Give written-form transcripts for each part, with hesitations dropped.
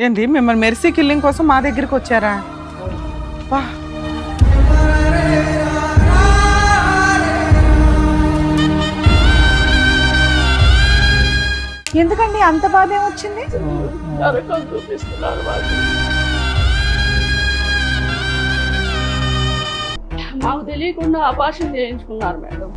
ఏంటి మిమ్మల్ని mercy killing కోసం మా దగ్గరికి వచ్చారా? వా ఎందుకండి అంత బాధ ఏమొచ్చింది? మాకు తెలియకుండా ఆపరేషన్ చేయించుకున్నారు మేడం.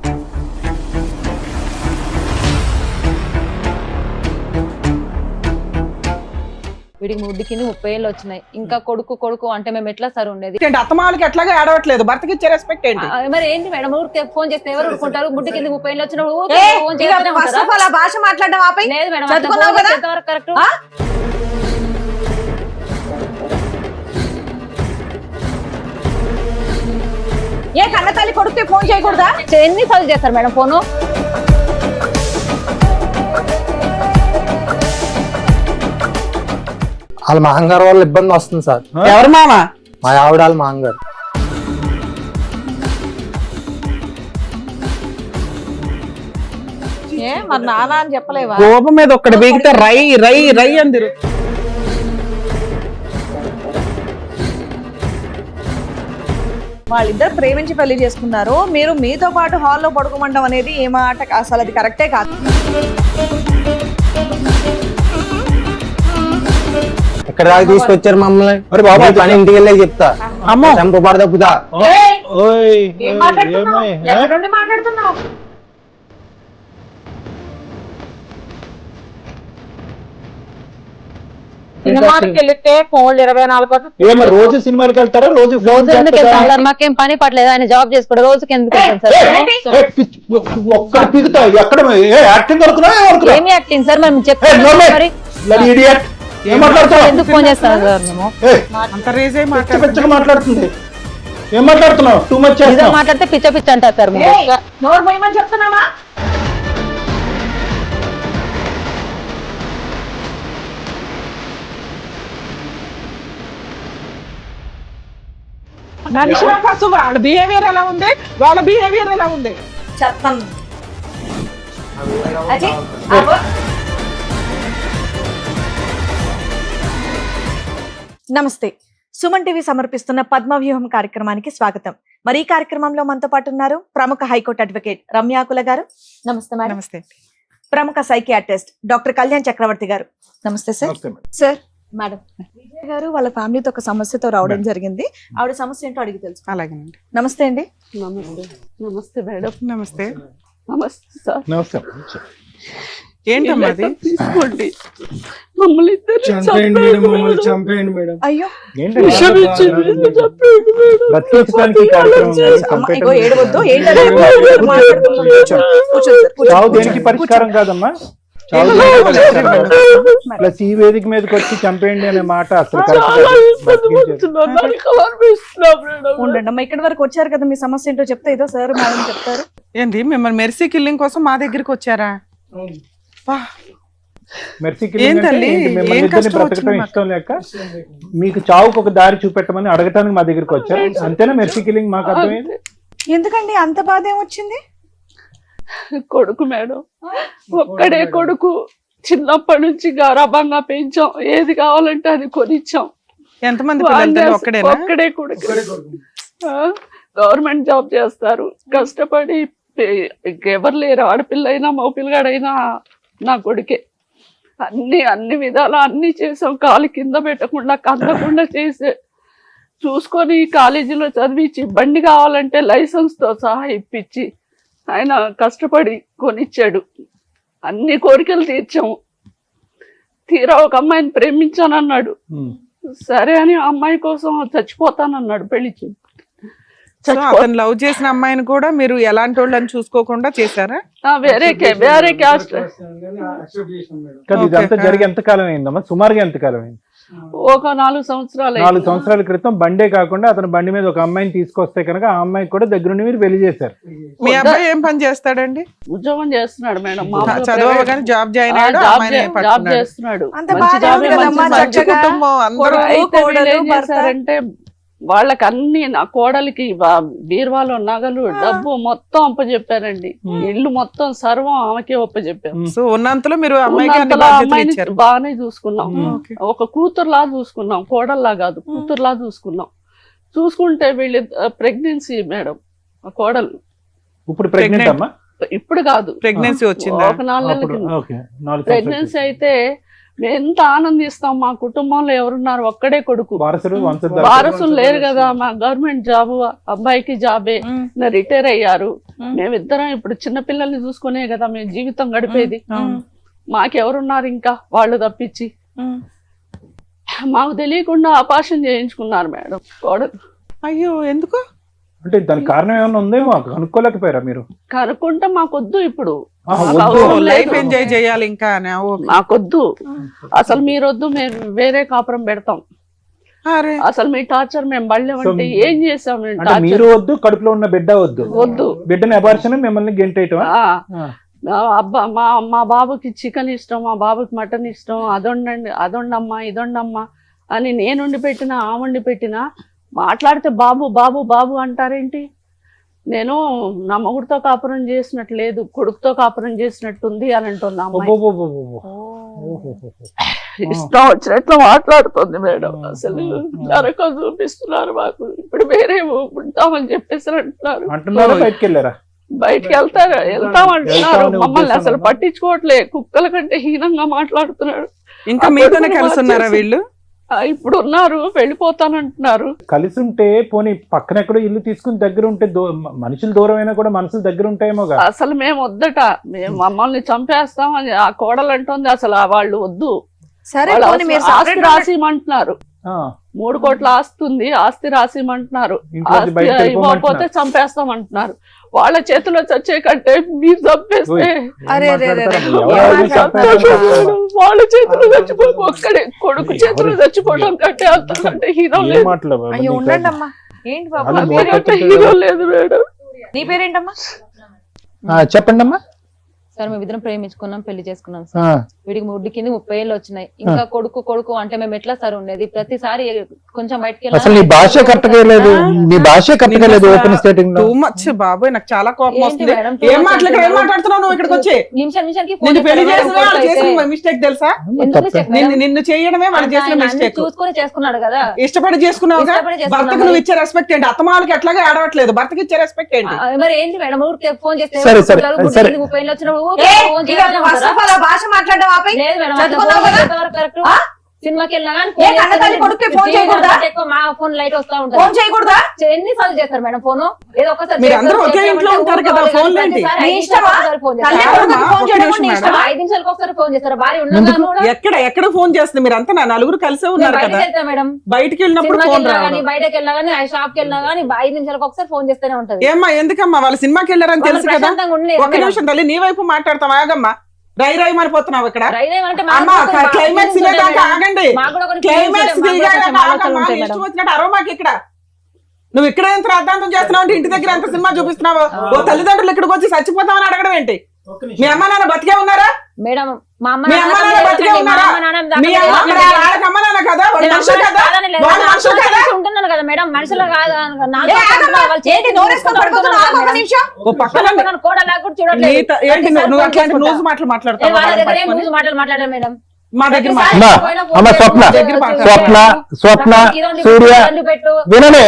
వీడికి ముద్దుకి 30 ఏళ్ళు వచ్చినాయి. ఇంకా కొడుకు కొడుకు అంటే మేము ఎట్లా సార్ ఉండేది? అత్తమాలకి ఎట్లాగా ఏడవట్లేదు, భర్తకి ఇచ్చే రెస్పెక్ట్ ఏంటి? మరి ఏంటి మేడం, ఊరికి ఫోన్ చేస్తే ఎవరు ఊరుకుంటారు? ముడ్డు కింద 30 ఏళ్ళు వచ్చినప్పుడు ఫోన్ చేస్తూనే భాష మాట్లాడడం ఆపై. లేదు మేడం, చదువుకున్నావు కదా? ఎంతవరకు కరెక్ట్? ఏ కన్న తల్లి కొడుకు ఫోన్ చేయకూడదా? ఎన్నిసార్లు చేస్తారు మేడం ఫోను? వాళ్ళ మాంగారు వల్ల ఇబ్బంది వస్తుంది సార్. ఎవరు మామ? మా ఆవిడ వాళ్ళ మాంగారు. ఏ మరి నాన్న అని చెప్పలేవా? కోపం మీద ఒక్కడి బీగితే రై రై రై అందిరు. వాళ్ళిద్దరు ప్రేమించి పెళ్లి చేసుకున్నారు, మీరు మీతో పాటు హాల్లో పడుకోమంటాం అనేది ఏ మాట? అసలు అది కరెక్టే కాదు. ఎక్కడ దాకా తీసుకొచ్చారు మమ్మల్ని? మరి బాబు పని ఇంటికి వెళ్ళే చెప్తా. అమ్మో చంపబాడు తప్పుతా. ఏం మాట్లాడుతున్నావు? ఎక్కడ నుండి మాట్లాడుతున్నావు? సినిమాకి వెళ్తే ఫోన్లు 24 రోజు సినిమాకి వెళ్తారా? రోజు ఎందుకు వెళ్తాం సార్? మాకేం పని పట్టలేదు, ఆయన జాబ్ చేసుకోవడం. రోజుకి ఎందుకు వెళ్తాం సార్? పిగుతా ఎక్కడ యాక్టింగ్ ఏమి యాక్టింగ్ సార్? మేము చెప్పాము మరి. ఎందుకు ఫోన్ చేస్తాను సార్? మేము అంత రేజ్ అయి మాట్లాడుతుంది. ఏం మాట్లాడుతున్నావు? టూ మచ్ మాట్లాడితే పిచ్చ పిచ్చ అంటారు సార్. నోరు పోయమని చెప్తున్నామా? మనిషి వాళ్ళ బిహేవియర్ ఎలా ఉంది, వాళ్ళ బిహేవియర్ ఎలా ఉంది చెప్తాను. నమస్తే, సుమన్ టీవీ సమర్పిస్తున్న పద్మవ్యూహం కార్యక్రమానికి స్వాగతం. మరి ఈ కార్యక్రమంలో మనతో పాటు ఉన్నారు ప్రముఖ హైకోర్టు అడ్వకేట్ రమ్యాకుల గారు. నమస్తే మేడం. నమస్తే. ప్రముఖ సైకియాట్రిస్ట్ డాక్టర్ కళ్యాణ్ చక్రవర్తి గారు. నమస్తే సార్. సార్ మేడం, విజయ్ గారు వాళ్ళ ఫ్యామిలీతో ఒక సమస్యతో రావడం జరిగింది. ఆవిడ సమస్య ఏంటో అడిగి తెలుసు. అలాగేనండి. నమస్తే అండి. నమస్తే. నమస్తే మేడం. నమస్తే. నమస్తే సార్. నమస్తే. ఏంటమ్మా అది? తీసుకోండి, మమ్మల్ని చంపేయండి మేడం. అయ్యో ఇగో ఏడవద్దు. ఏంటంటే దేనికి పరిష్కారం కాదమ్మా. ప్లస్ ఈ వేదిక మీదకి వచ్చి చంపేయండి అనే మాట అసలు ఉండండి అమ్మా. ఇక్కడి వరకు వచ్చారు కదా, మీ సమస్య ఏంటో చెప్తే ఏదో సార్ మేడం చెప్తారు. ఏంటి మిమ్మల్ని మెర్సీ కిల్లింగ్ కోసం మా దగ్గరికి వచ్చారా? మెర్సీ కిల్లింగ్ బ్రతకటం ఇష్టం లేక మీకు చావుకు ఒక దారి చూపెట్టమని అడగటానికి మా దగ్గరికి వచ్చారు. అంతేనా మెర్సీ కిల్లింగ్? మాకు అర్థమైంది. ఎందుకండి అంత బాధ ఏమొచ్చింది? కొడుకు మేడం, ఒక్కడే కొడుకు. చిన్నప్పటి నుంచి గారాబంగా పెంచాం, ఏది కావాలంటే అది కొనిచ్చాం. ఎంతమంది పిల్లలు? ఒక్కడే కొడుకు. గవర్నమెంట్ జాబ్ చేస్తారు, కష్టపడి. ఎవరు లేరు, ఆడపిల్ల అయినా మగపిల్లగాడైనా నా కొడుకే. అన్ని విధాలా అన్ని చేసాం. కాలు కింద పెట్టకుండా కందకుండా చేసే చూసుకొని కాలేజీలో చదివించి, బండి కావాలంటే లైసెన్స్ తో సహా ఇప్పించి ఆయన కష్టపడి కొనిచ్చాడు. అన్ని కోరికలు తీర్చాము. తీరా ఒక అమ్మాయిని ప్రేమించానన్నాడు. సరే అని ఆ అమ్మాయి కోసం చచ్చిపోతానన్నాడు. పెళ్లి అతను లవ్ చేసిన అమ్మాయిని కూడా మీరు ఎలాంటి వాళ్ళని చూసుకోకుండా చేశారా? వేరే క్యాస్ట్. ఇదంతా జరిగి ఎంతకాలం అయిందమ్మా? సుమారుగా ఎంతకాలం అయింది? ఒక 4 సంవత్సరాలు. 4 సంవత్సరాల క్రితం బండే కాకుండా అతను బండి మీద ఒక అమ్మాయిని తీసుకొస్తే కనుక ఆ అమ్మాయికి కూడా దగ్గరుండి మీరు పెళ్లి చేశారు. మీ అబ్బాయి ఏం పని చేస్తాడండి? ఉద్యోగం చేస్తున్నాడు మేడం. చదవగానే జాబ్ జాయిన్ జాబ్ చేస్తున్నాడు. అంత బాగా చేశారంటే వాళ్ళకి అన్ని నా కోడలికి బీరువాలో నగలు డబ్బు మొత్తం అప్పచెప్పారండి. ఇల్లు మొత్తం సర్వం ఆమెకే అప్పచెప్పారు. సో ఉన్నంతలో మీరు అమ్మాయికి అన్ని ఉన్నంతలో బాధ్యతలు అమ్మాయిని ఇచ్చారు. బాగానే చూసుకున్నాం. ఒక కూతురులా చూసుకున్నాం, కోడల్లా కాదు కూతురులా చూసుకున్నాం. చూసుకుంటే వీళ్ళు ప్రెగ్నెన్సీ మేడం, ఆ కోడలు ఇప్పుడు ప్రెగ్నెంట్ అమ్మా? ఇప్పుడు కాదు, ప్రెగ్నెన్సీ వచ్చింది. ఒక 4 నెలల కింద ఓకే, 4 ప్రెగ్నెన్సీ అయితే మేము ఎంత ఆనందిస్తాం. మా కుటుంబంలో ఎవరున్నారు, ఒక్కడే కొడుకు, వారసులు లేరు కదా. మా గవర్నమెంట్ జాబ్, అబ్బాయికి జాబే, రిటైర్ అయ్యారు. మేమిద్దరం ఇప్పుడు చిన్న పిల్లల్ని చూసుకునే కదా మేము జీవితం గడిపేది. మాకెవరున్నారు ఇంకా వాళ్ళు తప్పించి? మాకు తెలియకుండా ఆపరేషన్ చేయించుకున్నారు మేడం కోడలు. అయ్యో ఎందుకు? అంటే దానికి కారణం ఏమైనా ఉందేమో కనుక్కోలేకపోయారా మీరు? కనుక్కుంటే మాకొద్దు, ఇప్పుడు లైఫ్ ఎంజాయ్ చేయాలి ఇంకా. మాకొద్దు అసలు, మీరొద్దు, మేము వేరే కాపురం పెడతాం. అసలు మీ టార్చర్ మేము బళ్ళేమంటే ఏం చేసాం? మీరు వద్దు, కడుపులో ఉన్న బిడ్డ వద్దు, వద్దు, బిడ్డని అబార్షన్ మిమ్మల్ని గెంటేయటం. మా బాబుకి చికెన్ ఇష్టం, మా బాబుకి మటన్ ఇష్టం, అదొండమ్మా ఇదొండమ్మా అని నేను వండి పెట్టినా ఆ వండి పెట్టినా మాట్లాడితే బాబు బాబు బాబు అంటారేంటి? నేను నా మొగుడితో కాపురం చేసినట్టు లేదు, కొడుకుతో కాపురం చేసినట్టుంది అని అంటున్నా. ఇష్టం వచ్చినట్లు మాట్లాడుతుంది మేడం. అసలు నరకం చూపిస్తున్నారు మాకు. ఇప్పుడు వేరే ఉంటామని చెప్పేసి అంటున్నారు. బయటికి వెళ్తామంటున్నారు. మమ్మల్ని అసలు పట్టించుకోవట్లే. కుక్కల కంటే హీనంగా మాట్లాడుతున్నాడు. ఇంకా మీతోనే కలిసి ఉన్నారా వీళ్ళు? ఇప్పుడు ఉన్నారు, వెళ్ళిపోతానంటున్నారు. కలిసి ఉంటే పోనీ పక్కన ఎక్కడో ఇల్లు తీసుకుని దగ్గర ఉంటే మనుషులు దూరం అయినా కూడా మనసులు దగ్గర ఉంటాయేమో. అసలు మేము వద్దట, మేము మమ్మల్ని చంపేస్తాం అని ఆ కోడలు అంటుంది. అసలు వాళ్ళు వద్దు, ఆస్తి రాసిమంటున్నారు. 3 కోట్ల ఆస్తి ఉంది, ఆస్తి రాసిమంటున్నారు. ఆస్తి ఇవ్వకపోతే చంపేస్తామంటున్నారు. వాళ్ళ చేతిలో చచ్చే కంటే మీరు చంపేస్తే వాళ్ళ చేతిలో చచ్చిపోయి ఒక్కడే కొడుకు చేతిలో చచ్చిపోవడం కంటే అంతకంటే హీరో లేదు. హీరో లేదు మేడం. నీ పేరేంటమ్మా? చెప్పండి అమ్మా. సార్ మేము ఇద్దరం ప్రేమించుకున్నాం, పెళ్లి చేసుకున్నాం సార్. వీడికి ముడ్డి కింద 30 ఏళ్ళు వచ్చినాయి. ఇంకా కొడుకు అంటే మేము ఎట్లా సార్ ఉండేది? ప్రతిసారి కొంచెం బయటకి అసలు నీ భాష కరెక్ట్ గా లేదు, నీ భాష కరెక్ట్ గా లేదు. ఓపెన్ స్టేటింగ్ టూ మచ్ బాబోయ్, నాకు చాలా కోపం వస్తుంది. ఏం మాట్లాడుతున్నావు నువ్వు ఇక్కడికి వచ్చి? నిమిషానికి పెళ్లి చేసిన మిస్టేక్ తెలుసా? నిన్ను చేయడమే వాళ్ళు చేసిన మిస్టేక్. చూసుకొని చేసుకున్నాడు కదా, ఇష్టపడి చేసుకున్నావు. భర్తకు నువ్వు ఇచ్చే రెస్పెక్ట్ ఏంటి? అత్తమాలకి ఎట్లాగా ఆడవట్లేదు, భర్తకి ఇచ్చే రెస్పెక్ట్ ఏంటి? మరి ఏంటి మేడం? ఊరికి ఫోన్ చేస్తే 30 ఏళ్ళు వచ్చినప్పుడు భాష మాట్లాడడం ఆపై సినిమాకి వెళ్ళినా ఎక్కువ మా ఫోన్ లైట్ వస్తా ఫోన్ ఉంటుంది. చేయకూడదా? ఎన్నిసార్లు చేస్తారు మేడం ఫోన్? ఏదో ఒకసారి మీరు అందరూ ఒకే ఇంట్లో ఉంటారు కదా, ఫోన్ ఏంటి? 5 నిమిషాలకు ఒకసారి ఫోన్ చేస్తారు. భార్య ఉండగా ఎక్కడ ఫోన్ చేస్తుంది? మీరు అంతా నలుగురు కలిసే ఉన్నారు కదా. మేడం బయటికి వెళ్ళినప్పుడు ఫోన్ రావాలి, బయటకి వెళ్ళినా గానీ షాప్ కి వెళ్ళినా గానీ 5 నిమిషాలకు ఒకసారి ఫోన్ చేస్తూనే ఉంటది. ఏమ్మా ఎందుకమ్మా? వాళ్ళు సినిమాకి వెళ్ళారని తెలుసు కదా. ఒక నిమిషం తల్లి, నీ వైపు మాట్లాడతాం. ఆగమ్మా, రై రై మారిపోతున్నావు ఇక్కడ. క్లైమాక్స్ ఆగండి, క్లైమాక్స్ ఇష్టం వచ్చినట్టు అరవమాకి. ఇక్కడ నువ్వు ఇక్కడ ఎంత రాద్ధాంతం చేస్తున్నావు అంటే ఇంటి దగ్గర ఎంత సినిమా చూపిస్తున్నావు? ఓ తల్లిదండ్రులు ఇక్కడికి వచ్చి చచ్చిపోతామని అడగడం ఏంటి? మీ అమ్మ నాన్న బతికే ఉన్నారా? మేడం మా అమ్మ మీ అమ్మ నాన్న బతికే ఉన్నారా? మీ వాళ్ళకి అమ్మ నాన్న కదా, వాళ్ళు మనుషులు కదా, వాళ్ళు మనుషులు కదా. ఉంటున్నాను కదా మేడం, మనుషులు కాదు. ఓ పక్కన ఏంటి నువ్వు అట్లాంటి న్యూస్ మాటలు మాట్లాడతావు? మాట్లాడారు మేడం మా దగ్గర స్వప్న సూర్య వినలే.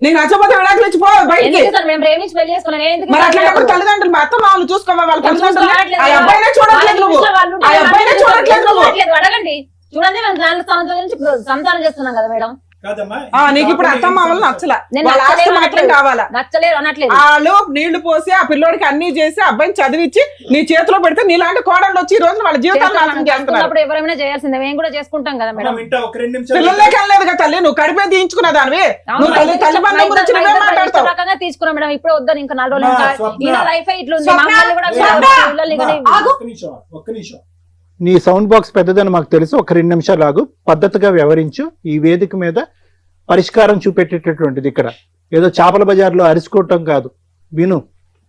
నేను నచ్చపోతే విడాకులు ఇచ్చిపో బయటికి. మేము ప్రేమించి పెళ్లి చేసుకున్నాను. మరి అట్లాంటప్పుడు తల్లిదండ్రులు మొత్తం వాళ్ళు చూసుకోవాలి. వాళ్ళ తల్లిదండ్రులు ఆ అబ్బాయినే చూడట్లేదు నువ్వు, ఆ అబ్బాయినే చూడట్లేదు నువ్వు. అడగండి, చూడండి మేము దాని సంతానం చేస్తున్నాం కదా మేడం. నీకు ఇప్పుడు అత్తమ్మ వాళ్ళు నచ్చలా, మాత్రం కావాలా? నచ్చలేదు అనట్లేదు. వాళ్ళు నీళ్లు పోసి ఆ పిల్లోడికి అన్ని చేసి అబ్బాయిని చదివించి నీ చేతిలో పెడితే నీలాంటి కోడళ్ళు వచ్చి ఈ రోజు వాళ్ళ జీవితాలు నాశనం చేస్తున్నారు. ఎవరైనా చేయాల్సిందే, మేము కూడా చేసుకుంటాం కదా మేడం. పిల్లలకి వెళ్ళలేదు కదా తల్లి, నువ్వు కడిపే తీయించుకున్న దానివి. నువ్వు తల్లి బంధం గురించి మాట్లాడతావు. రకంగా తీసుకున్నాం మేడం. ఇప్పుడు వద్దాను ఇంకా 4 రోజులు. ఈయన లైఫ్ ఇట్లా ఉంది. నీ సౌండ్ బాక్స్ పెద్దదని మాకు తెలుసు. ఒక 2 నిమిషాలు ఆగు, పద్ధతిగా వ్యవహరించు. ఈ వేదిక మీద పరిష్కారం చూపెట్టేటటువంటిది, ఇక్కడ ఏదో చేపల బజార్లో అరుచుకోవటం కాదు. విను,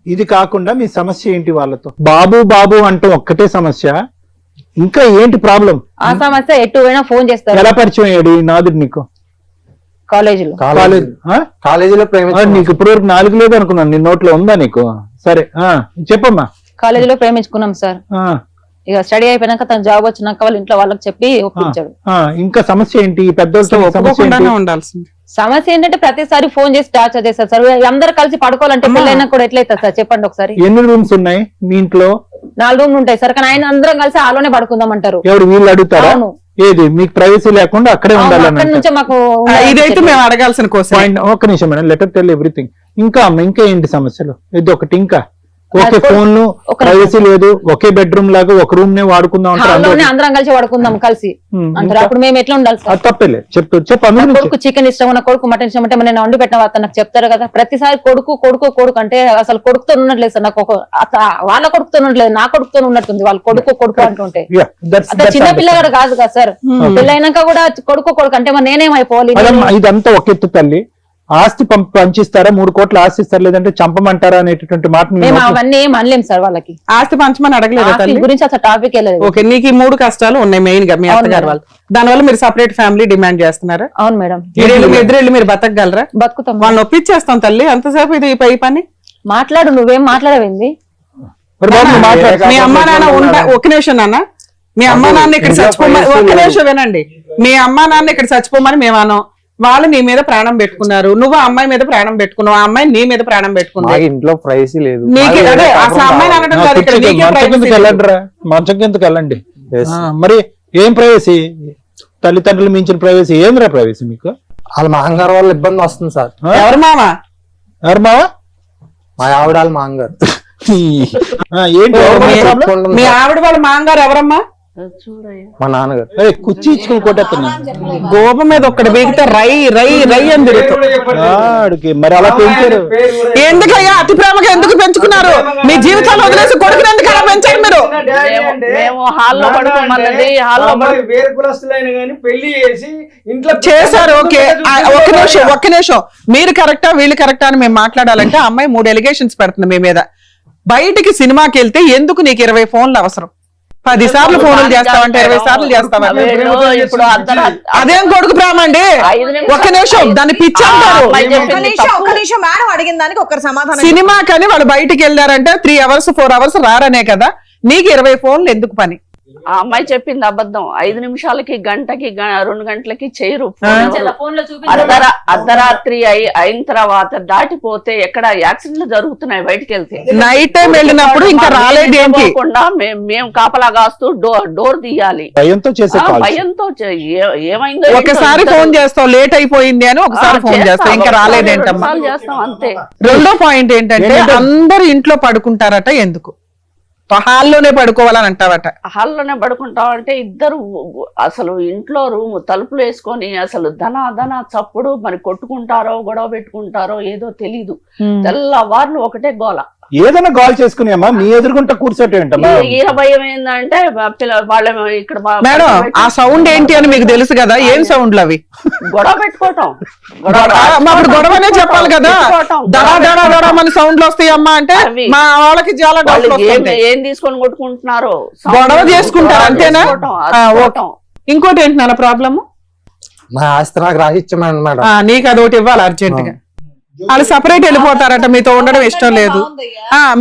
ఇది కాకుండా మీ సమస్య ఏంటి? వాళ్ళతో బాబు బాబు అంటూ ఒక్కటే సమస్య, ఇంకా ఏంటి ప్రాబ్లం? ఆ సమస్య ఎటు పోయినా ఫోన్ చేస్తారు. ఎలా పరిచయం అయ్యాడు ఈ నాదుడు నీకు? కాలేజీలో కాలేజ్ కాలేజీలో ప్రేమించుకున్నాం. నీకు ఇప్పుడు వరకు 4 లేదు అనుకున్నాను, నీ నోట్లో ఉందా నీకు? సరే చెప్పమ్మా. కాలేజీలో ప్రేమించుకున్నాం సార్. ఆ, ఇక స్టడీ అయిపోయినాక తన జాబ్ వచ్చినాక వాళ్ళ ఇంట్లో వాళ్ళకి చెప్పి ఒప్పించాడు. ఇంకా సమస్య ఏంటి? ఈ పెద్దోళ్ళతో సమస్య ఏంటి? ఒప్పుకోకుండానే ఉండాల్సింది. సమస్య ఏంటంటే ప్రతిసారి ఫోన్ చేసి టార్చర్ చేస్తారు సార్. అందరు కలిసి పడుకోవాలంటే పెళ్ళైనా కూడా ఎట్లయితే సార్ చెప్పండి ఒకసారి. ఎన్ని రూమ్స్ ఉన్నాయి మీ ఇంట్లో? 4 రూమ్లు ఉంటాయి సార్, కానీ ఆయన అందరం కలిసి ఆలోనే పడుకుందాం అంటారు. ఎవరు వీళ్ళు అడుగుతారా? అవును. ఏది మీకు ప్రైవసీ లేకుండా అక్కడే అవును, ఉండాలని అక్కడి నుంచే మాకు ఇదైతే మేము అడగాల్సిన కోసం. పాయింట్. ఒక్క నిమిషం మేడం, లెటర్ టెల్ ఎవ్రీథింగ్. ఇంకా అమ్మ, ఇంకా ఏంటి సమస్యలు? ఇది ఒకటి. ఇంకా ఒకే ఫోన్, ప్రైవసీ లేదు, ఒకే బెడ్రూమ్ లాగా ఒక రూమ్ నే వాడుకుందాం అంటారు. హాల్లోనే అందరం కలిసి పడుకుందాం కలిసి అంటారు. అప్పుడు మేము ఎట్లా ఉండాలి సార్? తప్పలే చెప్పు. కొడుకు చికెన్ ఇష్టం ఉన్న కొడుకు మటన్ ఇష్టం అంటే నేను వండి పెట్టిన వాళ్ళు నాకు చెప్తారు కదా. ప్రతిసారి కొడుకు కొడుకు కొడుకు అంటే అసలు కొడుకుతో ఉన్నట్లేదు సార్. నాకు వాళ్ళ కొడుకుతో ఉన్నట్లేదు, నా కొడుకుతో ఉన్నట్టుంది. వాళ్ళు కొడుకు కొడుకు అంటుంటే అసలు చిన్న పిల్లగాడు కాదు కదా సార్. పెళ్ళైనాక కూడా కొడుకు కొడుకు అంటే మరి నేనేమైపోవాలి? ఇదంతా ఒక ఎత్తు తల్లి. ఆస్తి పంచిస్తారా? 3 కోట్ల ఆస్తి ఇస్తారు, లేదంటే చంపమంటారా అనేటటువంటి మాట మేము అవన్నీ ఏం అనలేం సార్. వాళ్ళకి ఆస్తి పంచమని అడగలేదు తల్లి గురించి అసలు టాపిక్ వెళ్ళలేదు. ఓకే, నీకు ఈ 3 కష్టాలు ఉన్నాయి మెయిన్ గా మీ అత్తగారు వాళ్ళు. దానివల్ల మీరు సపరేట్ ఫ్యామిలీ డిమాండ్ చేస్తున్నారా? అవును మేడం. ఎదురెళ్ళి మీరు బతకగలరా? బతుకుతాం. వాళ్ళని ఒప్పించేస్తాం తల్లి. అంతసేపు ఇది పై పని మాట్లాడు, నువ్వేం మాట్లాడవేంది? మీ అమ్మా నాన్న ఒక నిమిషం నాన్న. మీ అమ్మా నాన్న ఇక్కడ చచ్చిపోమని, ఒక్క నిమిషం వినండి. మీ అమ్మా నాన్న ఇక్కడ చచ్చిపోమని మేము అనం. వాళ్ళు నీ మీద ప్రాణం పెట్టుకున్నారు, నువ్వు ఆ అమ్మాయి మీద ప్రాణం పెట్టుకున్నావు, ఆ అమ్మాయి నీ మీద ప్రాణం పెట్టుకుంది. ఇంట్లో ప్రైవసీ లేదు. నీకు అదే అసలు అమ్మాయిని అనడం కాదు ఇక్కడ. నీకే privacy లేదు. మంచం కిందకి వెళ్ళండి. మరి ఏం ప్రైవసీ? తల్లిదండ్రులు మించిన ప్రైవసీ ఏంద్రా ప్రైవసీ మీకు? వాళ్ళ మాంగారు వల్ల ఇబ్బంది వస్తుంది సార్. ఎవరు మావా? ఎవరు మావా? మా ఆవిడ వాళ్ళ మాంగారు. ఏంటి మీ ఆవిడ వాళ్ళ మాంగారు ఎవరమ్మా? మా నాన్నగారు. కుర్చీ ఇచ్చుకుని కొట్టేస్తున్నా. గోప మీద ఒక్కడి బీగితే రై రై రై అని తిరుగుతుంది. మరి అలా పెంచారు ఎందుకయ్యా? అతి ప్రేమగా ఎందుకు పెంచుకున్నారు? మీ జీవితాలు వదిలేసి కొడుకుని ఎందుకు అలా పెంచారు మీరు? మేము హాల్లో పడుకోమన్నది, హాల్లో వేరు కులస్తులైన గానీ పెళ్లి చేసి ఇంట్లో చేశారు. ఓకే, ఒక్క నిమిషం. మీరు కరెక్టా వీళ్ళు కరెక్టా అని మేము మాట్లాడాలంటే అమ్మాయి 3 ఎలిగేషన్స్ పెడుతుంది మీ మీద. బయటికి సినిమాకి వెళ్తే ఎందుకు నీకు 20 ఫోన్లు అవసరం? 10 సార్లు ఫోన్లు చేస్తావంటే 20 సార్లు చేస్తావా? ఇప్పుడు అదేం కొడుకు ప్రేమ అండి? ఒక్క నిమిషం, దాన్ని పిచ్చి అంటారు. ఒక్క నిమిషం మేడం అడిగిన దానికి ఒకరు సమాధానం. సినిమా కానీ వాళ్ళు బయటికి వెళ్ళారంటే 3 అవర్స్ 4 అవర్స్ రారనే కదా. నీకు 20 ఫోన్లు ఎందుకు పని? ఆ అమ్మాయి చెప్పింది అబద్ధం. 5 నిమిషాలకి గంటకి 2 గంటలకి చేయరు. అర్ధరాత్రి అయిన తర్వాత దాటిపోతే ఎక్కడ యాక్సిడెంట్లు జరుగుతున్నాయి బయటికి వెళ్తే. నైట్ టైం వెళ్ళినప్పుడు ఇంకా రాలేదు ఏంటి? మేము కాపలా కాస్తూ డోర్ తీయాలి. భయంతో చేసే భయంతో ఏమైందో. ఒకసారి ఫోన్ చేస్తావు లేట్ అయిపోయింది అని, ఒకసారి ఫోన్ చేస్తావు ఇంకా రాలేదేంటమ్మా. చేస్తాం అంతే. రెండో పాయింట్ ఏంటంటే అందరు ఇంట్లో పడుకుంటారట, ఎందుకు హాల్లోనే పడుకోవాలని అంటావట? హాల్లోనే పడుకుంటాం అంటే ఇద్దరు అసలు ఇంట్లో రూమ్ తలుపులు వేసుకొని అసలు ధన చప్పుడు మరి కొట్టుకుంటారో గొడవ పెట్టుకుంటారో ఏదో తెలీదు. తెల్లవార్లు ఒకటే గోల. ఏదైనా కాల్ చేసుకుని అమ్మా మీ ఎదురుకుంటా కూర్చోటేంటమ్మా? ఈర భయం ఏంటంటే వాళ్ళ ఇక్కడ మేడం ఆ సౌండ్ ఏంటి అని మీకు తెలుసు కదా. ఏం సౌండ్లు అవి? గొడవ పెట్టుకోవటం. అప్పుడు గొడవనే చెప్పాలి కదా. దడా దడా దడా మన సౌండ్లు వస్తాయి అమ్మా అంటే మా వాళ్ళకి చాలా ఏం తీసుకొని కొట్టుకుంటున్నారు, గొడవ చేసుకుంటారు అంతేనా? ఇంకోటి ఏంటి నాన్న ప్రాబ్లమ్? మా ఆస్తి నాకు రాసిచ్చమని మేడం. నీకు అదొకటి ఇవ్వాలి అర్జెంట్ గా. వాళ్ళు సపరేట్ వెళ్ళిపోతారట, మీతో ఉండడం ఇష్టం లేదు.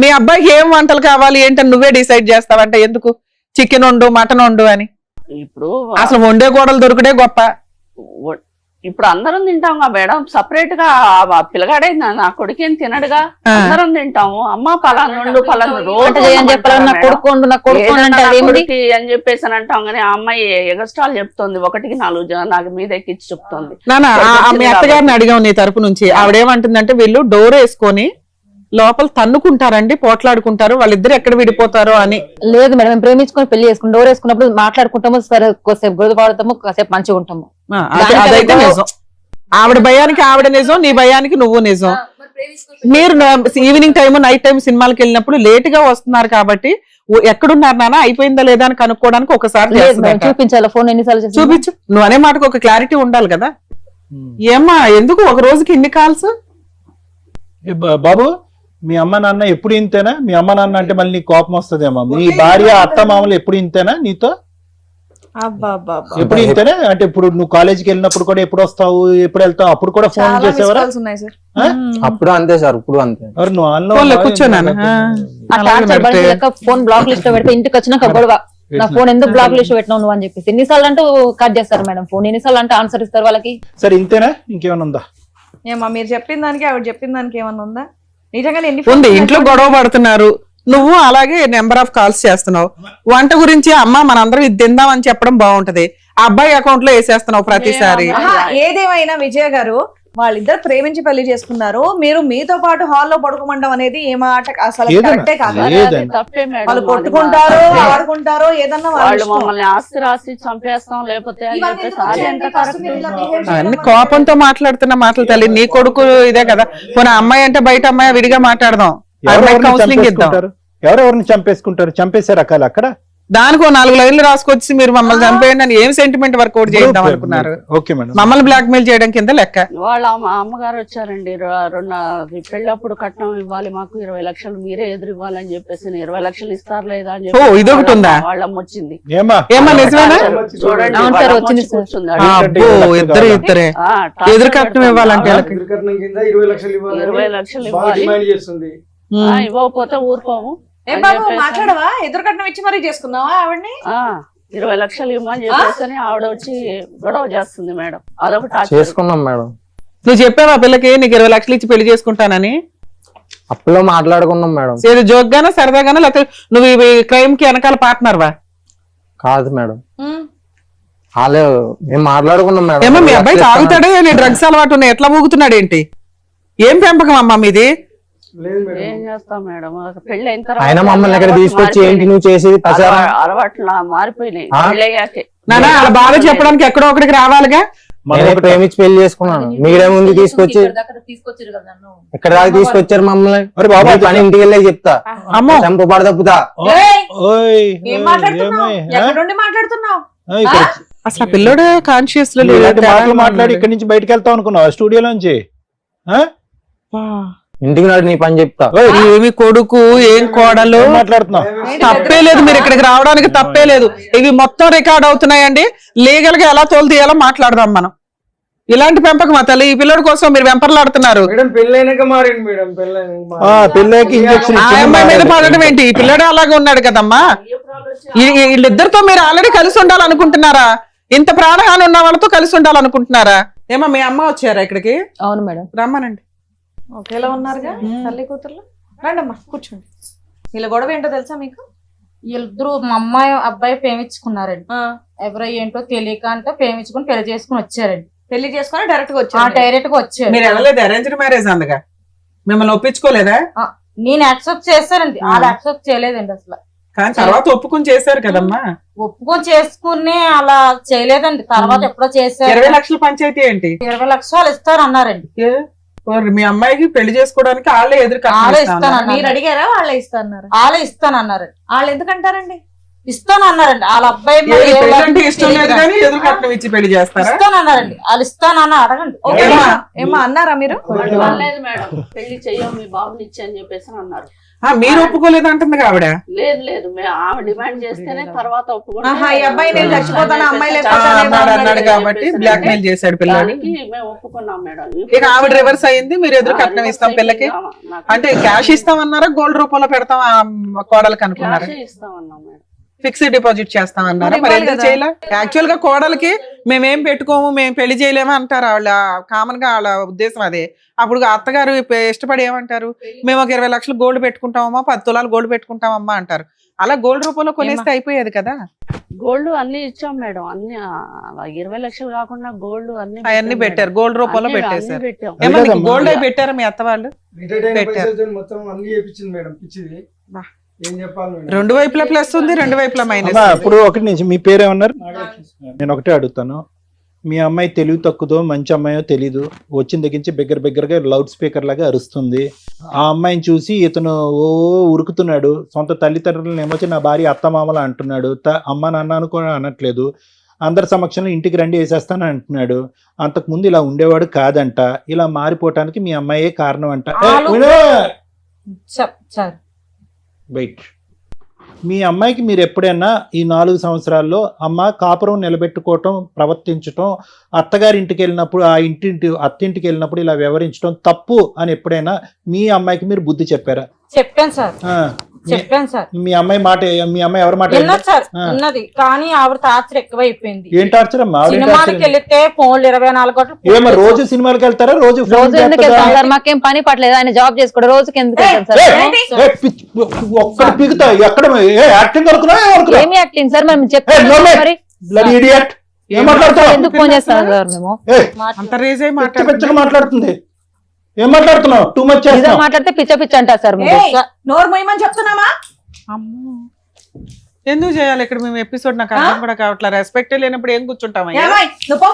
మీ అబ్బాయికి ఏం వంటలు కావాలి ఏంటని నువ్వే డిసైడ్ చేస్తావంట. ఎందుకు చికెన్ వండు మటన్ వండు అని? ఇప్పుడు అసలు వండే గోడలు దొరికితే గొప్ప. ఇప్పుడు అందరం తింటాం మేడం. సపరేట్ గా పిల్లగాడే నా కొడుకేం తినడుగా. అందరం తింటాము. అమ్మ పలానా అని చెప్పేసి అని అంటాం. కానీ ఆ అమ్మాయి ఎగస్ట్రాలు చెప్తుంది. 1కి 4 నాకు మీద ఎక్కించి చెప్తుంది. మీ అత్తగారిని అడిగాం నీ తరపు నుంచి. ఆవిడేమంటుందంటే వీళ్ళు డోర్ వేసుకొని లోపల తన్నుకుంటారండి, పోట్లాడుకుంటారు, వాళ్ళిద్దరు ఎక్కడ విడిపోతారో అని. లేదు మేడం, మేము ప్రేమించుకొని పెళ్లి చేసుకుని డోర్ వేసుకున్నప్పుడు మాట్లాడుకుంటాము, సరే కొద్దిసేపు గొడవ పడతాము, కాసేపు మంచిగా ఉంటాము. అదైతే నిజం. ఆవిడ భయానికి ఆవిడ నిజం, నీ భయానికి నువ్వు నిజం. మీరు ఈవినింగ్ టైం నైట్ టైం సినిమాలకు వెళ్ళినప్పుడు లేట్ గా వస్తున్నారు కాబట్టి ఎక్కడున్నారు నాన్న అయిపోయిందా లేదా అని కనుక్కోవడానికి ఒకసారి చూపించాలి ఫోన్. ఎన్నిసార్లు చూపించు. నువ్వు అనే మాటకు ఒక క్లారిటీ ఉండాలి కదా. ఏమ్మా ఎందుకు ఒక రోజుకి ఇన్ని కాల్స్? బాబు మీ అమ్మ నాన్న ఎప్పుడు ఇంతేనా? మీ అమ్మ నాన్న అంటే మళ్ళీ నీకు కోపం వస్తుందేమో. మీ భార్య అత్త మామలు ఎప్పుడు ఇంతేనా నీతో? అబ్బా అబ్బా అబ్బా. ఎప్పుడు ఇంతనే అంటే ఇప్పుడు నువ్వు కాలేజీకి వెళ్ళినప్పుడు కూడా ఎప్పుడు వస్తావు ఎప్పుడు వెళ్తావు అప్పుడు కూడా ఫోన్ చాలా మిస్ చేసేవారా కాల్స్ ఉన్నాయి సార్. అప్పుడు అంతే సార్, ఇప్పుడు అంతే. ఎవరు నువ్వు ఆన్లో ఫోన్లో ఉన్నావా? కూర్చోన్నాను ఆ టార్చర్ బడికి లెక్క ఫోన్ బ్లాక్ లిస్ట్ లో పెడితే ఇంటికి వచ్చినాక గొడవ, నా ఫోన్ ఎందుకు బ్లాక్ లిస్ట్ పెట్టినావు నువ్వు అని చెప్పేసి. ఎన్నిసార్లు అంటూ కట్ చేస్తారు మేడం ఫోన్, ఎన్నిసార్లు అంటే ఆన్సర్ ఇస్తారు వాళ్ళకి. సరే ఇంతేనా ఇంకేమైనా ఉందా? ఏమా మీరు చెప్పిన దానికి ఆవిడ చెప్పిన దానికి ఏమన్నా ఉందా? నిజంగానే ఎన్ని ఉంది, ఫోన్స్ ఇంట్లో గొడవ పడుతున్నారు, నువ్వు అలాగే నెంబర్ ఆఫ్ కాల్స్ చేస్తున్నావు. వంట గురించి అమ్మ మనందరం ఇది తిందామని చెప్పడం బాగుంటది, ఆ అబ్బాయి అకౌంట్ లో వేసేస్తున్నావు ప్రతిసారి. ఆహా, ఏదేమైనా విజయ గారు వాళ్ళిద్దరు ప్రేమించి పెళ్లి చేసుకున్నారు, మీరు మీతో పాటు హాల్లో పడుకోమండం అనేది ఏ మాట అసలు ఏదన్నా? కరెక్టే కాదు. లేదండి. తప్పే మేడం. వాళ్ళు అది కొట్టుకుంటారు మా- ఆడుకుంటారు ఏదన్నా వాళ్ళ వాళ్ళు ఇష్టం. మమ్మల్ని ఆస్తి రాసి చంపేస్తాం లేకపోతే అని ఇవన్నీ చెప్పేసి ఎందుకు అది వచ్చాయండి? ఎంత ఫస్ట్ correct? మీరు ఇలా behave చేయడం అన్ని వల్ల కోపంతో మాట్లాడుతున్న మాటలు తల్లి. నీ కొడుకు ఇదే కదా, పోనీ అమ్మాయి అంటే బయట అమ్మాయి విడిగా మాట్లాడదాం, ఎవరెవరిని కౌన్సిలింగ్ ఇద్దాం. చంపేసుకుంటారు? ఎవరెవరిని చంపేసుకుంటారు? చంపేసే రకాలు అక్కడ. దానికి 4 లైన్లు రాసుకొచ్చి మీరు మమ్మల్ని చంపేయండి అని ఏం సెంటిమెంట్ వర్కౌట్ చేద్దాం అనుకున్నారు? Okay madam. మమ్మల్ని బ్లాక్ మెయిల్ చేయడం కింద లెక్క. వాళ్ళ అమ్మగారు వచ్చారండి, పెళ్ళప్పుడు కట్నం ఇవ్వాలి మాకు 20 లక్షలు మీరే ఎదురు ఇవ్వాలని చెప్పేసి 20 లక్షలు ఇస్తారు లేదా అని ఓ, ఇదొకటి ఉందా? వాళ్ళమ్మ వచ్చింది. ఏమా ఏమా నిజమేనా? చూడండి అవును సార్, వాళ్ళమ్మ వచ్చింది వచ్చి సార్. కూర్చుంది. అబ్బో, ఇద్దరే ఆ, టార్చర్ ఎదురు కట్నం పెడుతుంది. ఇవ్వాలంటే ఆ, వాళ్ళకి. ఎదురుకట్నం కింద 20 లక్షలు 20 లక్షలు బాగా ఇవ్వాలి. డిమాండ్ చేస్తుంది. ఇవ్వకపోతే ఊరుకోము ఏ అని బాబు చెప్పేసి మాట్లాడవా? ఎదురు కట్నం ఇచ్చి మరీ చేసుకున్నావా ఆవిడ్ని? 20 లక్షలు ఇవ్వమని చెప్పేసి ఆవిడ వచ్చి గొడవ చేస్తుంది మేడం. అదొక టార్చర్. చేసుకున్నాం మేడం. నువ్వు చెప్పావా పిల్లకి నీకు 20 లక్షలు ఇచ్చి పెళ్లి చేసుకుంటానని? అప్పులో మాట్లాడుకున్నాం మేడం. ఏదో జోక్గానా సరదాగానా, లేకపోతే నువ్వు ఈ క్రైమ్ కి వెనకాల పార్ట్నర్వా? కాదు మేడం, ఉమ్. వాళ్ళే మేము మాట్లాడుకున్నాం మేడం. ఏమో మీ అబ్బాయి తాగుతాడే, నీ డ్రగ్స్ అలవాటు ఉన్నాయి, ఎట్లా ఊగుతున్నాడు ఏంటి? ఏం పెంపకం అమ్మా మీది? లేదు మేడం. ఏం చేస్తాం మేడం, పెళ్లి అయిన ఆయన మమ్మల్ని ఇక్కడ తీసుకొచ్చి ఏంటి నువ్వు చేసేది పసారా? అలవాట్లు మారిపోయినాయి ఆ? పెళ్లి అయ్యాకే. నానా అలా బాధ చెప్పడానికి ఎక్కడో ఒకటికి రావాలిగా. నేనే ప్రేమించి పెళ్లి చేసుకున్నాను, మీరే ముందు తీసుకొచ్చి తీసుకొచ్చారు కదా నన్ను. ఇక్కడ దాకా తీసుకొచ్చారు మమ్మల్ని. అరే బాబా, మీ పని ఇంటికి వెళ్ళే చెప్తా, అమ్మో చంప తప్పుతా. ఏయ్, ఓయ్ ఏం మాట్లాడుతున్నావు? ఏమై? ఎక్కడి నుండి మాట్లాడుతున్నావు? ఇక్కడ అసలు ఆ పిల్లోడు కాన్షియస్ లో నువ్వు లేడు. ఇలాంటి మాటలు మాట్లాడి ఇక్కడి నుంచి బయటకు వెళ్తావు అనుకున్నావు స్టూడియోలోంచి? ఇంటికి నాడు నీ పని చెప్తా. ఏమి కొడుకు ఏం కోడలు ఏం మాట్లాడుతున్నావు? తప్పే లేదు, మీరు ఇక్కడికి రావడానికి తప్పే లేదు. ఇవి మొత్తం రికార్డ్ అవుతున్నాయండి, లీగల్ గా ఎలా తోలుతీయాలో మాట్లాడదాం మనం. ఇలాంటి పెంపకం మా తల్లి, ఈ పిల్లడి కోసం మీరు వెంపర్లాడుతున్నారు. మేడం పెళ్ళైనాక మారింది మేడం. పిల్లకి ఇంజక్షన్ ఆ అమ్మాయి మీద పడడం ఏంటి? ఈ పిల్లడే అలాగే ఉన్నాడు కదమ్మా. వీళ్ళిద్దరితో మీరు ఆల్రెడీ కలిసి ఉండాలనుకుంటున్నారా? ఇంత ప్రాణహాని ఉన్న వాళ్ళతో కలిసి ఉండాలనుకుంటున్నారా? ఏమో మీ అమ్మ వచ్చారా ఇక్కడికి? అవును మేడం. రమ్మనండి. ఒకేలా ఉన్నారుగా తల్లి కూతుర్లు. రండమ్మా కూర్చోండి. వీళ్ళ గొడవ ఏంటో తెలుసా మీకు? వీళ్ళిద్దరు మా అమ్మాయి అబ్బాయి ప్రేమించుకున్నారండి. ఆ, ఎవరో ఏంటో తెలియక అంటే ప్రేమించుకుని పెళ్లి చేసుకుని వచ్చారండి. పెళ్లి చేసుకొని డైరెక్ట్ గా వచ్చారు. డైరెక్ట్ గా వచ్చారు. మీరు వెళ్ళలేదు, అరేంజ్డ్ మ్యారేజ్ అందుగా మిమ్మల్ని ఒప్పించుకోలేదా? నేను యాక్సెప్ట్ చేస్తానండి, వాళ్ళు యాక్సెప్ట్ చేయలేదండి అసలు. కానీ తర్వాత ఒప్పుకొని చేశారు కదమ్మా. ఒప్పుకొని చేసుకుని అలా చేయలేదండి. తర్వాత ఎప్పుడో చేశారు. 20 లక్షల పంచాయతీ ఏంటి? 20 లక్షలు ఇస్తారు అన్నారండి. మీ అమ్మాయికి పెళ్లి చేసుకోవడానికి వాళ్ళే ఎదురు వాళ్ళే ఇస్తాను మీరు అడిగారా? వాళ్ళే ఇస్తారన్నారు. వాళ్ళే ఇస్తానన్నారండి. వాళ్ళు ఎందుకంటారండి? ఇస్తానన్నారండి. వాళ్ళ అబ్బాయి మీద ఏ పెళ్ళంటే ఇష్టం లేదు కానీ ఎదురు కట్నం ఇచ్చి పెళ్లి చేస్తారా? ఇస్తానన్నారండి. వాళ్ళు ఇస్తానన్న అడగండి. ఓకే, ఏమ్మా? ఏమా అన్నారా మీరు? లేదు మేడం, పెళ్లి చెయ్యం మీ బాబుని ఇచ్చి అని చెప్పేసి అన్నారు. మీరు ఒప్పుకోలేదు అంటుంది ఆవిడ. లేదు ఆమె డిమాండ్ చేస్తేనే తర్వాత ఒప్పుకుంటే ఆహా, ఈ అబ్బాయి నేను చచ్చిపోతాను, అమ్మాయి ఆ, లేకపోతే అన్నాడు కాబట్టి బ్లాక్ మెయిల్ చేశాడు పిల్లాడు. దానికి మేము ఒప్పుకున్నాం మేడం. ఇక ఆవిడ రివర్స్ అయింది, మీరు ఎదురు కట్నం ఇస్తాం పిల్లకి అంటే క్యాష్ ఇస్తామన్నారా, గోల్డ్ రూపంలో పెడతాం కోడలకి అనుకున్నారా? ఇస్తామన్నాం మేడం. ఫిక్స్డ్ డిపాజిట్ చేస్తామన్నారా? మరి ఎందుకు చేయలే? యాక్చువల్ గా కోడలకి మేమేం పెట్టుకోము, మేము పెళ్లి చేయలేము అంటారు వాళ్ళ, కామన్ గా వాళ్ళ ఉద్దేశం అదే. అప్పుడు అత్తగారు ఇష్టపడి ఏమంటారు, మేము ఒక 20 లక్షలు గోల్డ్ పెట్టుకుంటామమ్మా, 10 తులాలు గోల్డ్ పెట్టుకుంటామమ్మా అంటారు. అలా గోల్డ్ రూపంలో కొనేస్తే అయిపోయేది కదా. గోల్డ్ అన్ని ఇచ్చాం మేడం, అన్ని 20 లక్షలు కాకుండా గోల్డ్ అవన్నీ పెట్టారు, గోల్డ్ రూపంలో పెట్టేశారు. పెట్టాం. ఏమన్నా గోల్డ్ అయి పెట్టారా మీ అత్త వాళ్ళు? రిటైర్డ్ అయిన పెట్టారు. పైసలతో మొత్తం అన్ని చేపించింది మేడం, పిచ్చిది. ఏం చెప్పాలి మేడం? రెండు వైపులా ప్లస్ ఉంది, రెండు వైపులా మైనస్. అమ్మా, ఇప్పుడు ఒకటి నుంచి మీ పేరేమన్నారు? నేను ఒకటే అడుగుతాను, మీ అమ్మాయి తెలివి తక్కువదో మంచి అమ్మాయో తెలీదు, వచ్చిన దగ్గర నుంచి బిగ్గరగా లౌడ్ స్పీకర్ లాగా అరుస్తుంది. ఆ అమ్మాయిని చూసి ఇతను ఓ ఉరుకుతున్నాడు. సొంత తల్లిదండ్రులను ఏమొచ్చి నా భార్య అత్తమామల అంటున్నాడు, అమ్మ నాన్న అనుకో అనట్లేదు. అందరి సమక్షంలో ఇంటికి రండి వేసేస్తాను అంటున్నాడు. అంతకుముందు ఇలా ఉండేవాడు కాదంట, ఇలా మారిపోవటానికి మీ అమ్మాయే కారణం అంట. సార్ వెయిట్, మీ అమ్మాయికి మీరు ఎప్పుడైనా ఈ 4 సంవత్సరాల్లో అమ్మ కాపురం నిలబెట్టుకోవటం, ప్రవర్తించటం, అత్తగారింటికి వెళ్ళినప్పుడు అత్తింటికి వెళ్ళినప్పుడు ఇలా వ్యవహరించడం తప్పు అని ఎప్పుడైనా మీ అమ్మాయికి మీరు బుద్ధి చెప్పారా? చెప్పాను సార్, చెప్పాను సార్. మీ అమ్మాయి ఎవరి మాట విన్నది సార్, విన్నది. కానీ ఆవిడ టార్చర్ ఎక్కువైపోయింది. ఏం టార్చర్ అమ్మా? సినిమాకి వెళ్తే ఫోన్లు 24 గంటలు. ఏమో రోజు సినిమాలకు వెళ్తారా? రోజు ఎందుకు వెళ్తాం సార్? మాకేం పని పట్లేదు, ఆయన జాబ్ చేసుకోవడం. రోజుకి ఎందుకు వెళ్తాం సార్? ఒక్కడ పిగుతా ఎక్కడ యాక్టింగ్ ఏమి యాక్టింగ్ సార్? మేము చెప్తాం మరి. ఏం మాట్లాడతావు? ఎందుకు ఫోన్ చేస్తాం సార్ మేము? అంత రేజ్ అయి మాట్లాడుతుంది. ఏం మాట్లాడుతున్నావు? టూ మచ్ మాట్లాడితే పిచ్చ అంటారు సార్ మీరు. నోరు మొయ్యమని చెప్తున్నామా? అమ్మో, ఎందుకు చేయాలి ఇక్కడ మేము ఎపిసోడ్? నాకు అర్థం కూడా కావట్లేదు. రెస్పెక్ట్ లేనప్పుడు ఏం కూర్చుంటామయ్యా? నువ్వు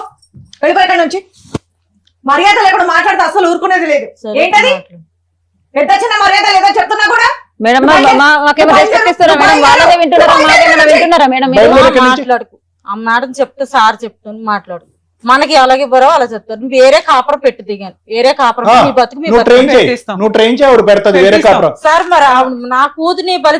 వెళ్ళిపోయి నుంచి మర్యాద లేకుండా మాట్లాడితే అసలు ఊరుకునేది లేదు. ఏంటది పెద్ద చిన్న మర్యాద లేదో చెప్తున్నా కూడా. మేడం మాకేమో రెస్పెక్ట్ ఇస్తారా మేడం? వాళ్ళనే వింటున్నారా? మాకేమైనా వింటున్నారా మేడం? మాట్లాడుకు ఆ మేడం చెప్తే సార్ చెప్తాను మాట్లాడు. మనకి అలాగే బరో అలా చెప్తారు. వేరే కాపురం పెట్టి దిగాను, వేరే కాపురం మీ బతుకు మీ నువ్వు ట్రైన్ చేయడు పెడతాది వేరే కాపురం. సార్ మరి నా కూతుని బలి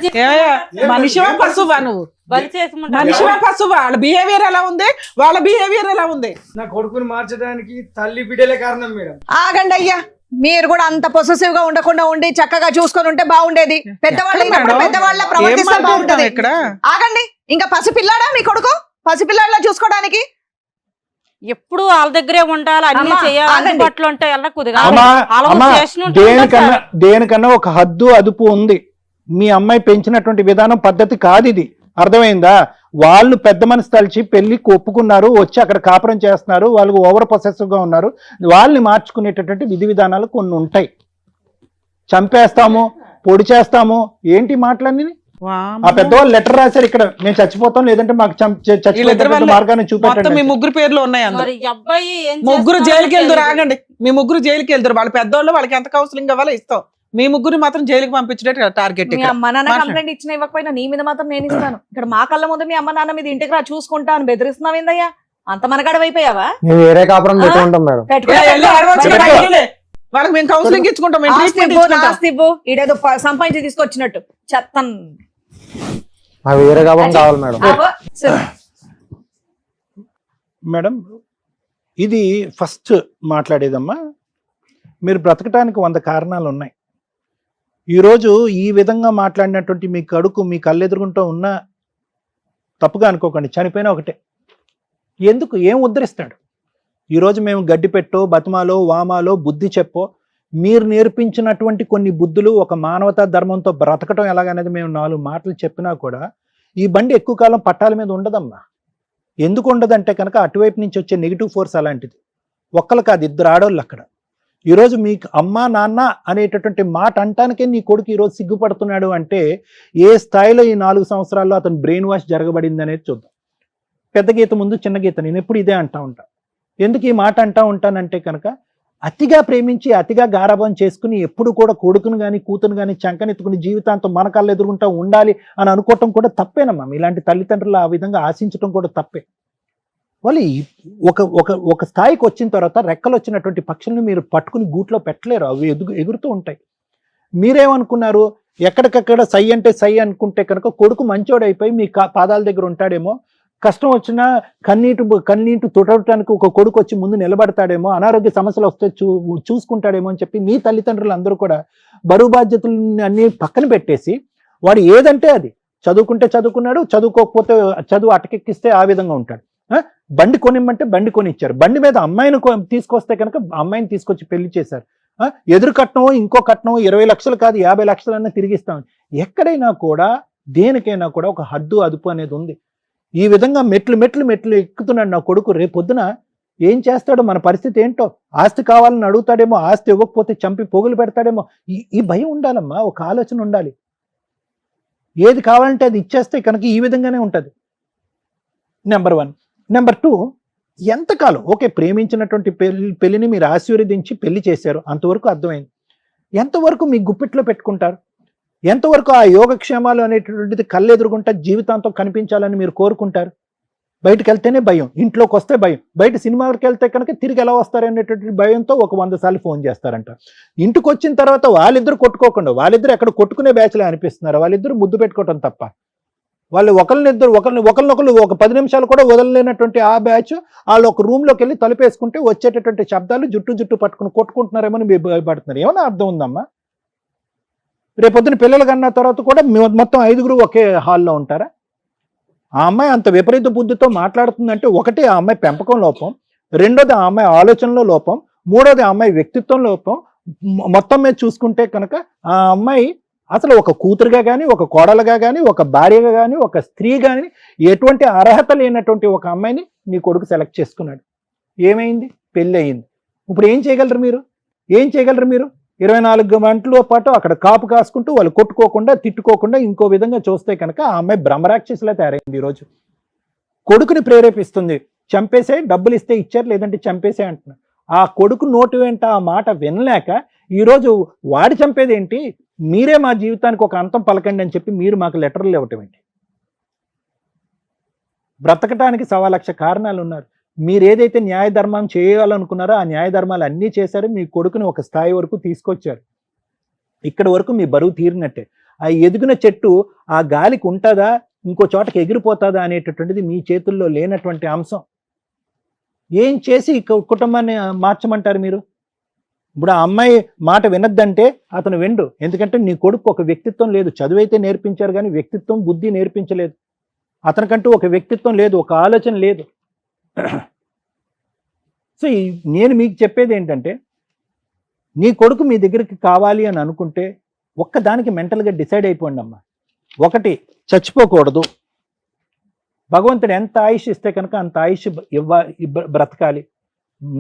మనిషివా పశువా? నువ్వు బలి చేసి మనిషివా పశువా? వాళ్ళ బిహేవియర్ ఎలా ఉంది? వాళ్ళ బిహేవియర్ ఎలా ఉంది? నా కొడుకుని మార్చడానికి తల్లి బిడ్డలే కారణం మేడం. ఆగండి అయ్యా, మీరు కూడా అంత పొసెసివ్ గా ఉండకుండా ఉండి చక్కగా చూసుకొని ఉంటే బాగుండేది. పెద్దవాళ్ళ ప్రవర్తిస్తే బాగుంటది. ఇక్కడ ఆగండి, ఇంకా పసిపిల్లాడా మీ కొడుకు? పసిపిల్లాడిలా చూసుకోవడానికి ఎప్పుడు వాళ్ళ దగ్గరే ఉండాలి, అన్ని చేయాలి, అందుబాటులో ఉంటాయి. దేనికన్నా ఒక హద్దు అదుపు ఉంది. మీ అమ్మాయి పెంచినటువంటి విధానం పద్ధతి కాదు ఇది. అర్థమైందా? వాళ్ళు పెద్ద మనసు తలిచి పెళ్లికి ఒప్పుకున్నారు, వచ్చి అక్కడ కాపురం చేస్తున్నారు, వాళ్ళు ఓవర్ పొసెసివ్ గా ఉన్నారు. వాళ్ళని మార్చుకునేటటువంటి విధి విధానాలు కొన్ని ఉంటాయి. చంపేస్తాము, పొడి చేస్తాము, ఏంటి మాటలన్నీ? ఆ పెద్దవాళ్ళు లెటర్ రాశారు, ఇక్కడ మేము చచ్చిపోతాం, లేదంటే మాకు చచ్చిపోతే మార్గాన్ని చూపెట్టండి. మీ ముగ్గురు పేర్లు ఉన్నాయి. ముగ్గురు జైలుకి వెళ్తారు. ఆగండి, మీ ముగ్గురు జైలుకి వెళ్తారు. వాళ్ళ పెద్దవాళ్ళు, వాళ్ళకి ఎంత కౌన్సిలింగ్ కావాలో ఇస్తాం. మీ ముగ్గురు మాత్రం జైలుకి పంపించే టార్గెట్. మీ అమ్మ నాన్న కంప్లైంట్ ఇచ్చినా ఇవ్వకపోయినా నీ మీద మాత్రం నేను ఇస్తాను. ఇక్కడ మా కళ్ళ ముందు మీ అమ్మ నాన్న మీద ఇంటికి రా చూసుకుంటాను బెదిరిస్తున్నావు ఏందయ్యా? అంత మనగడవైపోయావా? వేరే కాపురం పెట్టుకుంటాం మేడం. వాళ్ళకి మేము కౌన్సిలింగ్ ఇచ్చుకుంటాం. ఇదేదో సంపాదించి తీసుకొచ్చినట్టు చెత్తన్. వేరే కాపురం కావాలి మేడం. మేడం, ఇది ఫస్ట్ మాట్లాడేదమ్మా. మీరు బ్రతకటానికి 100 కారణాలు ఉన్నాయి. ఈరోజు ఈ విధంగా మాట్లాడినటువంటి మీ కడుకు మీ కళ్ళెదురుగుంటూ ఉన్నా తప్పుగా అనుకోకండి, చనిపోయినా ఒకటే. ఎందుకు? ఏం ఉద్ధరిస్తాడు? ఈరోజు మేము గడ్డి పెట్టో, బతిమాలో, వామాలో, బుద్ధి చెప్పో, మీరు నేర్పించినటువంటి కొన్ని బుద్ధులు, ఒక మానవతా ధర్మంతో బ్రతకటం ఎలాగనేది మేము 4 మాటలు చెప్పినా కూడా ఈ బండి ఎక్కువ కాలం పట్టాల మీద ఉండదమ్మా. ఎందుకు ఉండదంటే కనుక అటువైపు నుంచి వచ్చే నెగిటివ్ ఫోర్స్ అలాంటిది. ఒక్కరు కాదు, 2 ఆడోళ్ళు అక్కడ. ఈరోజు మీకు అమ్మా నాన్న అనేటటువంటి మాట అంటానికే నీ కొడుకు ఈరోజు సిగ్గుపడుతున్నాడు అంటే ఏ స్థాయిలో ఈ 4 సంవత్సరాల్లో అతను బ్రెయిన్ వాష్ జరగబడింది అనేది చూద్దాం. పెద్ద గీత ముందు చిన్న గీత. నేను ఎప్పుడు ఇదే అంటా ఉంటా. ఎందుకు ఈ మాట అంటా ఉంటానంటే కనుక అతిగా ప్రేమించి అతిగా గారాబం చేసుకుని ఎప్పుడు కూడా కొడుకును కానీ కూతురు కానీ చంకనెత్తుకుని జీవితాంతం మన కళ్ళు ఎదుర్కొంటా ఉండాలి అని అనుకోవటం కూడా తప్పేనమ్మా. ఇలాంటి తల్లిదండ్రులు ఆ విధంగా ఆశించడం కూడా తప్పే. వాళ్ళు ఒక స్థాయికి వచ్చిన తర్వాత రెక్కలు వచ్చినటువంటి పక్షులను మీరు పట్టుకుని గూట్లో పెట్టలేరు, అవి ఎగురుతూ ఉంటాయి. మీరేమనుకున్నారు? ఎక్కడికక్కడ సై అంటే సై అనుకుంటే కనుక కొడుకు మంచోడైపోయి మీ పాదాల దగ్గర ఉంటాడేమో, కష్టం వచ్చినా కన్నీటి తుడవటానికి ఒక కొడుకు వచ్చి ముందు నిలబడతాడేమో, అనారోగ్య సమస్యలు వస్తే చూసుకుంటాడేమో అని చెప్పి మీ తల్లిదండ్రులు అందరూ కూడా బరువు బాధ్యతలు అన్ని పక్కన పెట్టేసి వాడు ఏదంటే అది చదువుకుంటే చదువుకున్నాడు, చదువుకోకపోతే చదువు అటకెక్కిస్తే ఆ విధంగా ఉంటాడు. బండి కొనిమ్మంటే బండి కొనిచ్చారు. బండి మీద అమ్మాయిని తీసుకొస్తే కనుక అమ్మాయిని తీసుకొచ్చి పెళ్లి చేశారు. ఎదురు కట్నం ఇంకో కట్నం 20 లక్షలు కాదు 50 లక్షలన్నా తిరిగిస్తాం. ఎక్కడైనా కూడా దేనికైనా కూడా ఒక హద్దు అదుపు అనేది ఉంది. ఈ విధంగా మెట్లు ఎక్కుతున్నాడు నా కొడుకు. రేపొద్దున ఏం చేస్తాడో, మన పరిస్థితి ఏంటో, ఆస్తి కావాలని అడుగుతాడేమో, ఆస్తి ఇవ్వకపోతే చంపి పోగులు పెడతాడేమో. ఈ భయం ఉండాలమ్మా, ఒక ఆలోచన ఉండాలి. ఏది కావాలంటే అది ఇచ్చేస్తే కనుక ఈ విధంగానే ఉంటుంది. నెంబర్ 1. నెంబర్ 2, ఎంతకాలం ఓకే ప్రేమించినటువంటి పెళ్లిని మీరు ఆశీర్వదించి పెళ్లి చేశారు, అంతవరకు అర్థమైంది. ఎంతవరకు మీ గుప్పిట్లో పెట్టుకుంటారు? ఎంతవరకు ఆ యోగక్షేమాలు అనేటటువంటిది కళ్ళెదురుగుంటా జీవితాంతం కనిపించాలని మీరు కోరుకుంటారు? బయటకు వెళ్తేనే భయం, ఇంట్లోకి వస్తే భయం, బయట సినిమాకి వెళ్తే కనుక తిరిగి ఎలా వస్తారు అనేటటువంటి భయంతో ఒక 100 సార్లు ఫోన్ చేస్తారంట. ఇంటికి వచ్చిన తర్వాత వాళ్ళిద్దరు కొట్టుకోకుండా, వాళ్ళిద్దరు ఎక్కడ కొట్టుకునే బ్యాచ్లే అనిపిస్తున్నారు, వాళ్ళిద్దరు ముద్దు పెట్టుకోవటం తప్ప వాళ్ళు ఒకరినొకరు ఒక 10 నిమిషాలు కూడా వదలలేనటువంటి ఆ బ్యాచ్ వాళ్ళు ఒక రూమ్లోకి వెళ్ళి తలుపేసుకుంటే వచ్చేటటువంటి శబ్దాలు జుట్టు పట్టుకుని కొట్టుకుంటున్నారేమని మీరు భయపడుతున్నారు. ఏమైనా అర్థం ఉందమ్మా? రేపొద్దున పిల్లలు కన్నా తర్వాత కూడా మొత్తం 5గురు ఒకే హాల్లో ఉంటారా? ఆ అమ్మాయి అంత విపరీత బుద్ధితో మాట్లాడుతుందంటే ఒకటి ఆ అమ్మాయి పెంపకం లోపం, రెండోది ఆ అమ్మాయి ఆలోచనలో లోపం, మూడోది ఆ అమ్మాయి వ్యక్తిత్వం లోపం. మొత్తం మీద చూసుకుంటే కనుక ఆ అమ్మాయి అసలు ఒక కూతురుగా కానీ, ఒక కోడలుగా కానీ, ఒక భార్యగా కానీ, ఒక స్త్రీ కానీ ఎటువంటి అర్హత లేనటువంటి ఒక అమ్మాయిని నీ కొడుకు సెలెక్ట్ చేసుకున్నాడు. ఏమైంది? పెళ్ళి అయింది. ఇప్పుడు ఏం చేయగలరు మీరు? 24 గంటల పాటు అక్కడ కాపు కాసుకుంటూ వాళ్ళు కొట్టుకోకుండా తిట్టుకోకుండా ఇంకో విధంగా చూస్తే కనుక ఆ అమ్మాయి బ్రహ్మరాక్షసులా తయారైంది. ఈరోజు కొడుకుని ప్రేరేపిస్తుంది, చంపేసే, డబ్బులు ఇస్తే ఇచ్చారు లేదంటే చంపేసే అంటున్నారు. ఆ కొడుకు నోటి వెంట ఆ మాట వినలేక ఈరోజు వాడి చంపేది ఏంటి, మీరే మా జీవితానికి ఒక అంతం పలకండి అని చెప్పి మీరు మాకు లెటర్లు ఇవ్వటం ఏంటి? బ్రతకటానికి 1,00,000 కారణాలు ఉన్నారు. మీరు ఏదైతే న్యాయ ధర్మం చేయాలనుకున్నారో ఆ న్యాయ ధర్మాలు అన్నీ చేశారు. మీ కొడుకుని ఒక స్థాయి వరకు తీసుకొచ్చారు. ఇక్కడ వరకు మీ బరువు తీరినట్టే. ఆ ఎదిగిన చెట్టు ఆ గాలికి ఉంటుందా, ఇంకో చోటకి ఎగిరిపోతుందా అనేటటువంటిది మీ చేతుల్లో లేనటువంటి అంశం. ఏం చేసి కుటుంబాన్ని మార్చమంటారు మీరు? ఇప్పుడు ఆ అమ్మాయి మాట వినద్దంటే అతను వెండు. ఎందుకంటే నీ కొడుకు ఒక వ్యక్తిత్వం లేదు. చదువైతే నేర్పించారు కానీ వ్యక్తిత్వం, బుద్ధి నేర్పించలేదు. అతనికంటూ ఒక వ్యక్తిత్వం లేదు, ఒక ఆలోచన లేదు. సో నేను మీకు చెప్పేది ఏంటంటే, నీ కొడుకు మీ దగ్గరికి కావాలి అని అనుకుంటే ఒక్కదానికి మెంటల్గా డిసైడ్ అయిపోండి అమ్మా. ఒకటి, చచ్చిపోకూడదు. భగవంతుడు ఎంత ఆయుష్ ఇస్తే కనుక అంత ఆయుష్ బ్రతకాలి.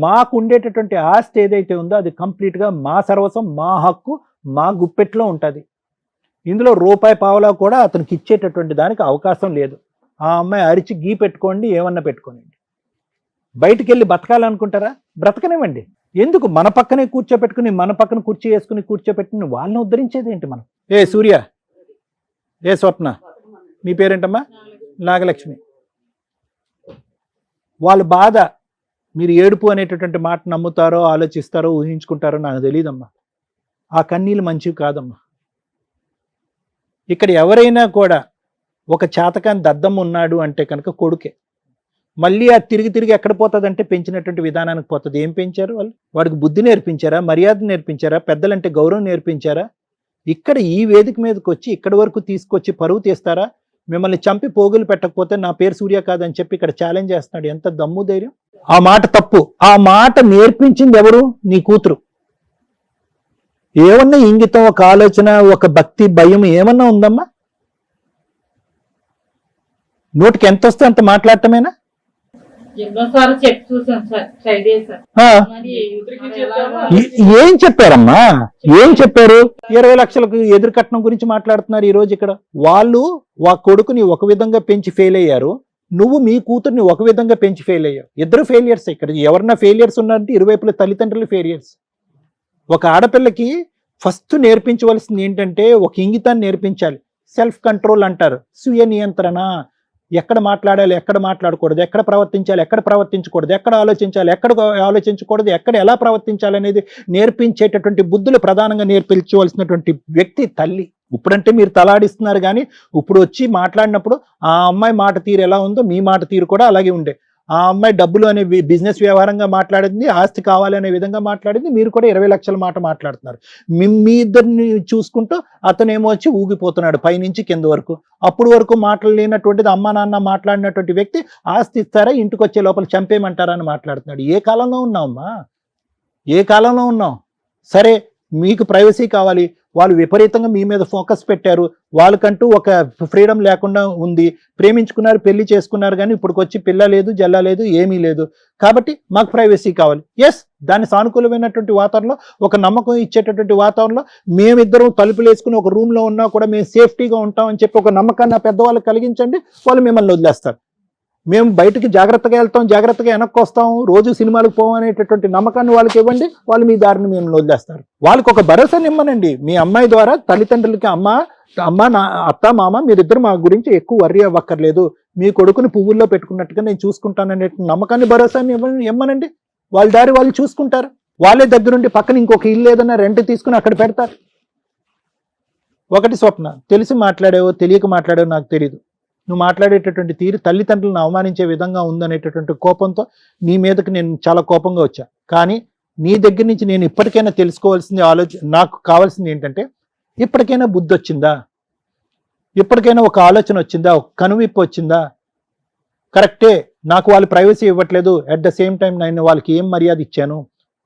మాకు ఉండేటటువంటి ఆస్తి ఏదైతే ఉందో అది కంప్లీట్గా మా సర్వస్వం, మా హక్కు, మా గుప్పెట్లో ఉంటుంది. ఇందులో రూపాయి పావలా కూడా అతనికి ఇచ్చేటటువంటి దానికి అవకాశం లేదు. ఆ అమ్మాయి అరిచి గీ పెట్టుకోండి, ఏమన్నా పెట్టుకోండి. బయటికి వెళ్ళి బతకాలనుకుంటారా? బ్రతకనివ్వండి. ఎందుకు మన పక్కనే కూర్చోపెట్టుకుని, మన పక్కన కుర్చీ వేసుకుని కూర్చోపెట్టుకుని వాళ్ళని ఉద్ధరించేది ఏంటి మనం? ఏ సూర్య, ఏ స్వప్న, మీ పేరేంటమ్మా? నాగలక్ష్మి. వాళ్ళ బాధ మీరు ఏడుపు అనేటటువంటి మాట నమ్ముతారో, ఆలోచిస్తారో, ఊహించుకుంటారో నాకు తెలియదమ్మా. ఆ కన్నీళ్ళు మంచివి కాదమ్మా. ఇక్కడ ఎవరైనా కూడా ఒక చాతకాన్ని దద్దమ్మ ఉన్నాడు అంటే కనుక కొడుకే. మళ్ళీ అది తిరిగి ఎక్కడ పోతుందంటే పెంచినటువంటి విధానానికి పోతుంది. ఏం పెంచారు వాళ్ళు? వాడికి బుద్ధి నేర్పించారా, మర్యాద నేర్పించారా, పెద్దలంటే గౌరవం నేర్పించారా? ఇక్కడ ఈ వేదిక మీదకి వచ్చి ఇక్కడి వరకు తీసుకొచ్చి పరువు తీస్తారా? మిమ్మల్ని చంపి పోగులు పెట్టకపోతే నా పేరు సూర్య కాదని చెప్పి ఇక్కడ ఛాలెంజ్ చేస్తున్నాడు. ఎంత దమ్ము ధైర్యం! ఆ మాట తప్పు. ఆ మాట నేర్పించింది ఎవరు? నీ కూతురు. ఏమన్నా ఇంగితం, ఒక ఆలోచన, ఒక భక్తి, భయం ఏమన్నా ఉందమ్మా? నోటికి ఎంత వస్తే అంత మాట్లాడటమేనా? ఏం చెప్పారమ్మా? ఏం చెప్పారు? 20 లక్షలకు ఎదురు కట్నం గురించి మాట్లాడుతున్నారు ఈ రోజు ఇక్కడ. వాళ్ళు కొడుకుని ఒక విధంగా పెంచి ఫెయిల్ అయ్యారు, నువ్వు మీ కూతుర్ని ఒక విధంగా పెంచి ఫెయిల్ అయ్యావు. ఇద్దరు ఫెయిలియర్స్. ఇక్కడ ఎవరన్నా ఫెయిలియర్స్ ఉన్నారంటే ఇరువైపుల తల్లిదండ్రులు ఫెయిలియర్స్. ఒక ఆడపిల్లకి ఫస్ట్ నేర్పించవలసింది ఏంటంటే ఒక ఇంగితాన్ని నేర్పించాలి. సెల్ఫ్ కంట్రోల్ అంటారు, స్వీయ నియంత్రణ. ఎక్కడ మాట్లాడాలి, ఎక్కడ మాట్లాడకూడదు, ఎక్కడ ప్రవర్తించాలి, ఎక్కడ ప్రవర్తించకూడదు, ఎక్కడ ఆలోచించాలి, ఎక్కడ ఆలోచించకూడదు, ఎక్కడ ఎలా ప్రవర్తించాలి అనేది నేర్పించేటటువంటి బుద్ధులు ప్రధానంగా నేర్పించవలసినటువంటి వ్యక్తి తల్లి. ఇప్పుడంటే మీరు తలాడిస్తున్నారు కానీ ఇప్పుడు వచ్చి మాట్లాడినప్పుడు ఆ అమ్మాయి మాట తీరు ఎలా ఉందో మీ మాట తీరు కూడా అలాగే ఉండే. ఆ అమ్మాయి డబ్బులు అనే బిజినెస్ వ్యవహారంగా మాట్లాడింది, ఆస్తి కావాలి అనే విధంగా మాట్లాడింది. మీరు కూడా 20 లక్షల మాట మాట్లాడుతున్నారు. మీ ఇద్దరిని చూసుకుంటూ అతనేమో వచ్చి ఊగిపోతున్నాడు పైనుంచి కింద వరకు. అప్పుడు వరకు మాట్లాడలేనటువంటిది అమ్మ నాన్న మాట్లాడినటువంటి వ్యక్తి ఆస్తి ఇస్తారా, ఇంటికి వచ్చే లోపల చంపేయమంటారా అని మాట్లాడుతున్నాడు. ఏ కాలంలో ఉన్నావమ్మా? ఏ కాలంలో ఉన్నాం? సరే, మీకు ప్రైవసీ కావాలి, వాళ్ళు విపరీతంగా మీ మీద ఫోకస్ పెట్టారు, వాళ్ళకంటూ ఒక ఫ్రీడమ్ లేకుండా ఉంది. ప్రేమించుకున్నారు, పెళ్లి చేసుకున్నారు, కానీ ఇప్పటికొచ్చి పిల్ల లేదు, జల్ల లేదు, ఏమీ లేదు. కాబట్టి మాకు ప్రైవసీ కావాలి. ఎస్, దాని సానుకూలమైనటువంటి వాతావరణంలో, ఒక నమ్మకం ఇచ్చేటటువంటి వాతావరణంలో మేమిద్దరం తలుపులు వేసుకుని ఒక రూమ్లో ఉన్నా కూడా మేము సేఫ్టీగా ఉంటామని చెప్పి ఒక నమ్మకాన్ని ఆ పెద్దవాళ్ళు కలిగించండి. వాళ్ళు మిమ్మల్ని వదిలేస్తారు. మేము బయటకు జాగ్రత్తగా వెళ్తాం, జాగ్రత్తగా వెనక్కి వస్తాం, రోజు సినిమాలకు పోవం అనేటటువంటి నమ్మకాన్ని వాళ్ళకి ఇవ్వండి. వాళ్ళు మీ దారిని మేము వదిలేస్తారు. వాళ్ళకి ఒక భరోసాని ఇమ్మనండి. మీ అమ్మాయి ద్వారా తల్లిదండ్రులకి అమ్మ, నా అత్త, మామ మీరిద్దరు మా గురించి ఎక్కువ వర్రీ అవ్వక్కర్లేదు, మీ కొడుకుని పువ్వుల్లో పెట్టుకున్నట్టుగా నేను చూసుకుంటాననే నమ్మకాన్ని, భరోసాని ఇమ్మనండి. వాళ్ళ దారి వాళ్ళు చూసుకుంటారు. వాళ్ళే దగ్గరుండి పక్కన ఇంకొక ఇల్లు ఏదన్నా రెంట్ తీసుకుని అక్కడ పెడతారు. ఒకటి స్వప్న, తెలిసి మాట్లాడావో తెలియక మాట్లాడావో నాకు తెలియదు, నువ్వు మాట్లాడేటటువంటి తీరు తల్లిదండ్రులను అవమానించే విధంగా ఉందనేటటువంటి కోపంతో నీ మీదకి నేను చాలా కోపంగా వచ్చా. కానీ నీ దగ్గర నుంచి నేను ఇప్పటికైనా తెలుసుకోవాల్సింది నాకు కావాల్సింది ఏంటంటే, ఇప్పటికైనా బుద్ధి వచ్చిందా, ఇప్పటికైనా ఒక ఆలోచన వచ్చిందా, ఒక కనువిప్పు వచ్చిందా? కరెక్టే, నాకు వాళ్ళు ప్రైవసీ ఇవ్వట్లేదు, అట్ ద సేమ్ టైం నేను వాళ్ళకి ఏం మర్యాద ఇచ్చాను,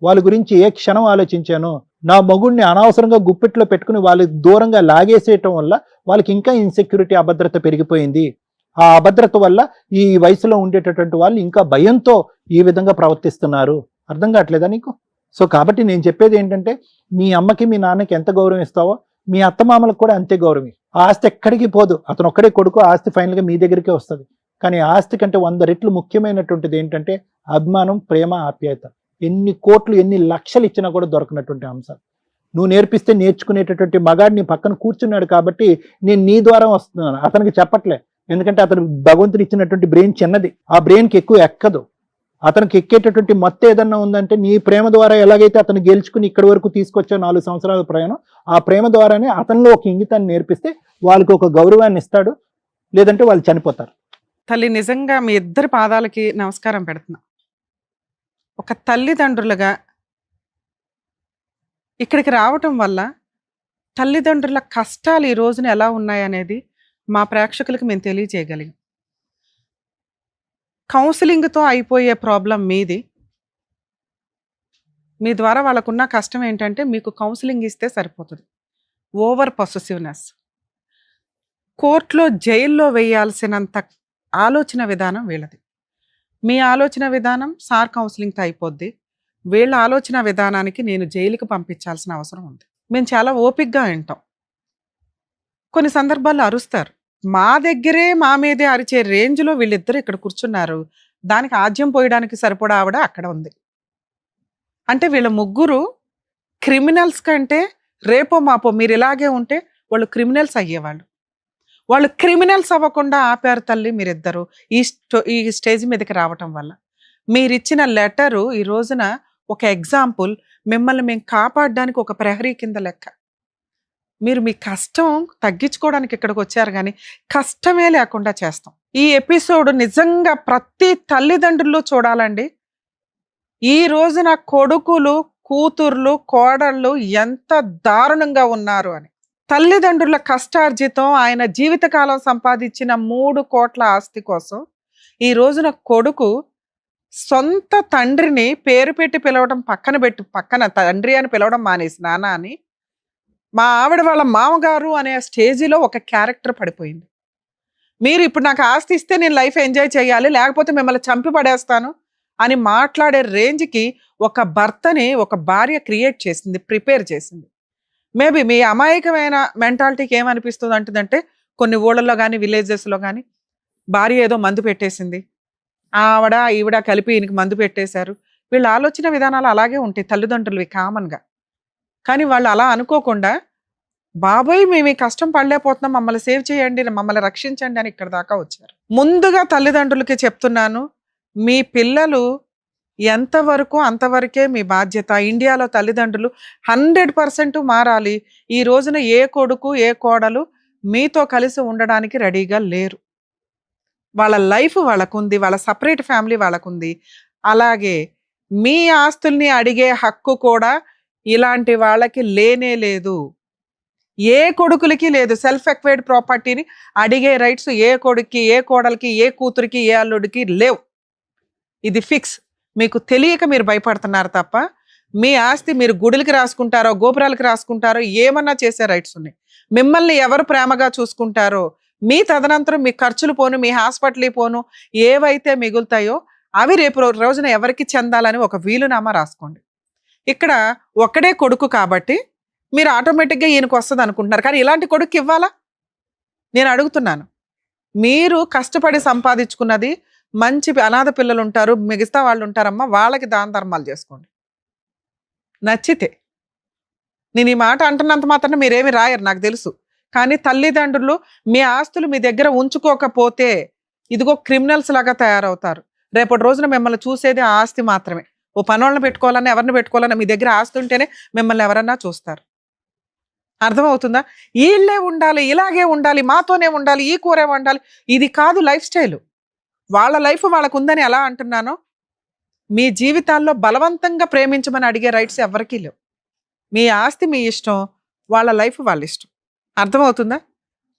వాళ్ళ గురించి ఏ క్షణం ఆలోచించాను, నా మగుడిని అనవసరంగా గుప్పిట్లో పెట్టుకుని వాళ్ళకి దూరంగా లాగేసేయటం వల్ల వాళ్ళకి ఇంకా ఇన్సెక్యూరిటీ, అభద్రత పెరిగిపోయింది. ఆ అభద్రత వల్ల ఈ వయసులో ఉండేటటువంటి వాళ్ళు ఇంకా భయంతో ఈ విధంగా ప్రవర్తిస్తున్నారు. అర్థం కావట్లేదా నీకు? సో కాబట్టి నేను చెప్పేది ఏంటంటే, మీ అమ్మకి మీ నాన్నకి ఎంత గౌరవం ఇస్తావో మీ అత్తమామలకు కూడా అంతే గౌరవం. ఆ ఆస్తి ఎక్కడికి పోదు, అతను ఒక్కడే కొడుకు, ఆస్తి ఫైనల్గా మీ దగ్గరికే వస్తుంది. కానీ ఆస్తి కంటే 100 రెట్లు ముఖ్యమైనటువంటిది ఏంటంటే అభిమానం, ప్రేమ, ఆప్యాయత. ఎన్ని కోట్లు ఎన్ని లక్షలు ఇచ్చినా కూడా దొరకనటువంటి అంశాలు నువ్వు నేర్పిస్తే నేర్చుకునేటటువంటి మగాడిని పక్కన కూర్చున్నాడు కాబట్టి నేను నీ ద్వారా వస్తున్నాను, అతనికి చెప్పట్లే. ఎందుకంటే అతను భగవంతుడు ఇచ్చినటువంటి బ్రెయిన్ చిన్నది, ఆ బ్రెయిన్కి ఎక్కువ ఎక్కదు. అతనికి ఎక్కేటటువంటి మొత్తం ఏదన్నా ఉందంటే నీ ప్రేమ ద్వారా ఎలాగైతే అతను గెలుచుకుని ఇక్కడి వరకు తీసుకొచ్చా 4 సంవత్సరాల ప్రయాణం, ఆ ప్రేమ ద్వారానే అతనిలో ఒక ఇంగితాన్ని నేర్పిస్తే వాళ్ళకి ఒక గౌరవాన్ని ఇస్తాడు, లేదంటే వాళ్ళు చనిపోతారు. తల్లి, నిజంగా మీ ఇద్దరి పాదాలకి నమస్కారం పెడుతున్నా. ఒక తల్లిదండ్రులుగా ఇక్కడికి రావటం వల్ల తల్లిదండ్రుల కష్టాలు ఈ రోజున ఎలా ఉన్నాయనేది మా ప్రేక్షకులకు మేము తెలియజేయగలిగాం. కౌన్సిలింగ్తో అయిపోయే ప్రాబ్లం మీది. మీ ద్వారా వాళ్ళకున్న కష్టం ఏంటంటే మీకు కౌన్సిలింగ్ ఇస్తే సరిపోతుంది. ఓవర్ పొసెసివ్నెస్, కోర్టులో జైల్లో వేయాల్సినంత ఆలోచన విధానం వీళ్ళది. మీ ఆలోచన విధానం సార్ కౌన్సిలింగ్తో అయిపోద్ది, వీళ్ళ ఆలోచన విధానానికి నేను జైలుకి పంపించాల్సిన అవసరం ఉంది. మేము చాలా ఓపికగా వింటాం, కొన్ని సందర్భాల్లో అరుస్తారు. మా దగ్గరే మా మీదే అరిచే రేంజ్లో వీళ్ళిద్దరు ఇక్కడ కూర్చున్నారు. దానికి ఆజ్యం పోయడానికి సరిపడా ఆవిడ అక్కడ ఉంది. అంటే వీళ్ళ ముగ్గురు క్రిమినల్స్ కంటే రేపో మాపో మీరు ఇలాగే ఉంటే వాళ్ళు క్రిమినల్స్ అయ్యేవాళ్ళు. వాళ్ళు క్రిమినల్స్ అవ్వకుండా ఆపారు తల్లి మీరిద్దరు ఈ స్టేజ్ మీదకి రావటం వల్ల. మీరిచ్చిన లెటరు ఈ రోజున ఒక ఎగ్జాంపుల్. మిమ్మల్ని మేము కాపాడడానికి ఒక ప్రహరీ కింద లెక్క. మీరు మీ కష్టం తగ్గించుకోవడానికి ఇక్కడికి వచ్చారు, కానీ కష్టమే లేకుండా చేస్తాం. ఈ ఎపిసోడ్ నిజంగా ప్రతి తల్లిదండ్రులు చూడాలండి. ఈ రోజున కొడుకులు, కూతుర్లు, కోడళ్ళు ఎంత దారుణంగా ఉన్నారు అని. తల్లిదండ్రుల కష్టార్జితం, ఆయన జీవితకాలం సంపాదించిన 3 కోట్ల ఆస్తి కోసం ఈ రోజున కొడుకు సొంత తండ్రిని పేరు పెట్టి పిలవడం పక్కన తండ్రి అని పిలవడం మానేసి నాన్న అని, మా ఆవిడ వాళ్ళ మామగారు అనే స్టేజిలో ఒక క్యారెక్టర్ పడిపోయింది. మీరు ఇప్పుడు నాకు ఆస్తి ఇస్తే నేను లైఫ్ ఎంజాయ్ చేయాలి, లేకపోతే మిమ్మల్ని చంపి పడేస్తాను అని మాట్లాడే రేంజ్కి ఒక భర్తని ఒక భార్య క్రియేట్ చేసింది, ప్రిపేర్ చేసింది. మేబీ మీ అమాయకమైన మెంటాలిటీకి ఏమనిపిస్తుంది అంటుందంటే, కొన్ని ఊళ్ళల్లో కానీ విలేజెస్లో కానీ భార్య ఏదో మందు పెట్టేసింది, ఆవిడ ఈవిడ కలిపి ఈయనకి మందు పెట్టేశారు. వీళ్ళ ఆలోచన విధానాలు అలాగే ఉంటాయి తల్లిదండ్రులవి కామన్గా. కానీ వాళ్ళు అలా అనుకోకుండా, బాబోయ్ మేము ఈ కష్టం పడలేకపోతున్నాం, మమ్మల్ని సేవ్ చేయండి, మమ్మల్ని రక్షించండి అని ఇక్కడ దాకా వచ్చారు. ముందుగా తల్లిదండ్రులకి చెప్తున్నాను, మీ పిల్లలు ఎంతవరకు అంతవరకే మీ బాధ్యత. ఇండియాలో తల్లిదండ్రులు 100% మారాలి. ఈ రోజున ఏ కొడుకు ఏ కోడలు మీతో కలిసి ఉండడానికి రెడీగా లేరు. వాళ్ళ లైఫ్ వాళ్ళకుంది, వాళ్ళ సపరేట్ ఫ్యామిలీ వాళ్ళకుంది. అలాగే మీ ఆస్తుల్ని అడిగే హక్కు కూడా ఇలాంటి వాళ్ళకి లేనే లేదు. ఏ కొడుకులకి లేదు. సెల్ఫ్ ఎక్వైర్డ్ ప్రాపర్టీని అడిగే రైట్స్ ఏ కొడుక్కి, ఏ కోడలికి, ఏ కూతురికి, ఏ అల్లుడికి లేవు. ఇది ఫిక్స్. మీకు తెలియక మీరు భయపడుతున్నారు తప్ప, మీ ఆస్తి మీరు గుడులకి రాసుకుంటారో, గోపురాలకి రాసుకుంటారో, ఏమన్నా చేసే రైట్స్ ఉన్నాయి. మిమ్మల్ని ఎవరు ప్రేమగా చూసుకుంటారో, మీ తదనంతరం మీ ఖర్చులు పోను, మీ హాస్పిటల్ పోను, ఏవైతే మిగులుతాయో అవి రేపు రోజున ఎవరికి చెందాలని ఒక వీలునామా రాసుకోండి. ఇక్కడ ఒక్కడే కొడుకు కాబట్టి మీరు ఆటోమేటిక్గా ఈయనకు వస్తుంది అనుకుంటున్నారు, కానీ ఇలాంటి కొడుకు ఇవ్వాలా? నేను అడుగుతున్నాను. మీరు కష్టపడి సంపాదించుకున్నది, మంచి అనాథ పిల్లలు ఉంటారు, మిగతా వాళ్ళు ఉంటారమ్మా, వాళ్ళకి దాన ధర్మాలు చేసుకోండి నచ్చితే. నేను ఈ మాట అంటున్నంత మాత్రం మీరేమి రాయరు నాకు తెలుసు, కానీ తల్లిదండ్రులు మీ ఆస్తులు మీ దగ్గర ఉంచుకోకపోతే ఇదిగో క్రిమినల్స్ లాగా తయారవుతారు. రేపటి రోజున మిమ్మల్ని చూసేది ఆ ఆస్తి మాత్రమే. ఓ పనోళ్ళని పెట్టుకోవాలన్నా, ఎవరిని పెట్టుకోవాలన్నా మీ దగ్గర ఆస్తి ఉంటేనే మిమ్మల్ని ఎవరన్నా చూస్తారు. అర్థమవుతుందా? వీళ్ళే ఉండాలి, ఇలాగే ఉండాలి, మాతోనే ఉండాలి, ఈ కూరే వండాలి, ఇది కాదు లైఫ్ స్టైల్. వాళ్ళ లైఫ్ వాళ్ళకు ఉందని ఎలా అంటున్నానో, మీ జీవితాల్లో బలవంతంగా ప్రేమించమని అడిగే రైట్స్ ఎవరికీ లేవు. మీ ఆస్తి మీ ఇష్టం, వాళ్ళ లైఫ్ వాళ్ళ ఇష్టం. అర్థమవుతుందా?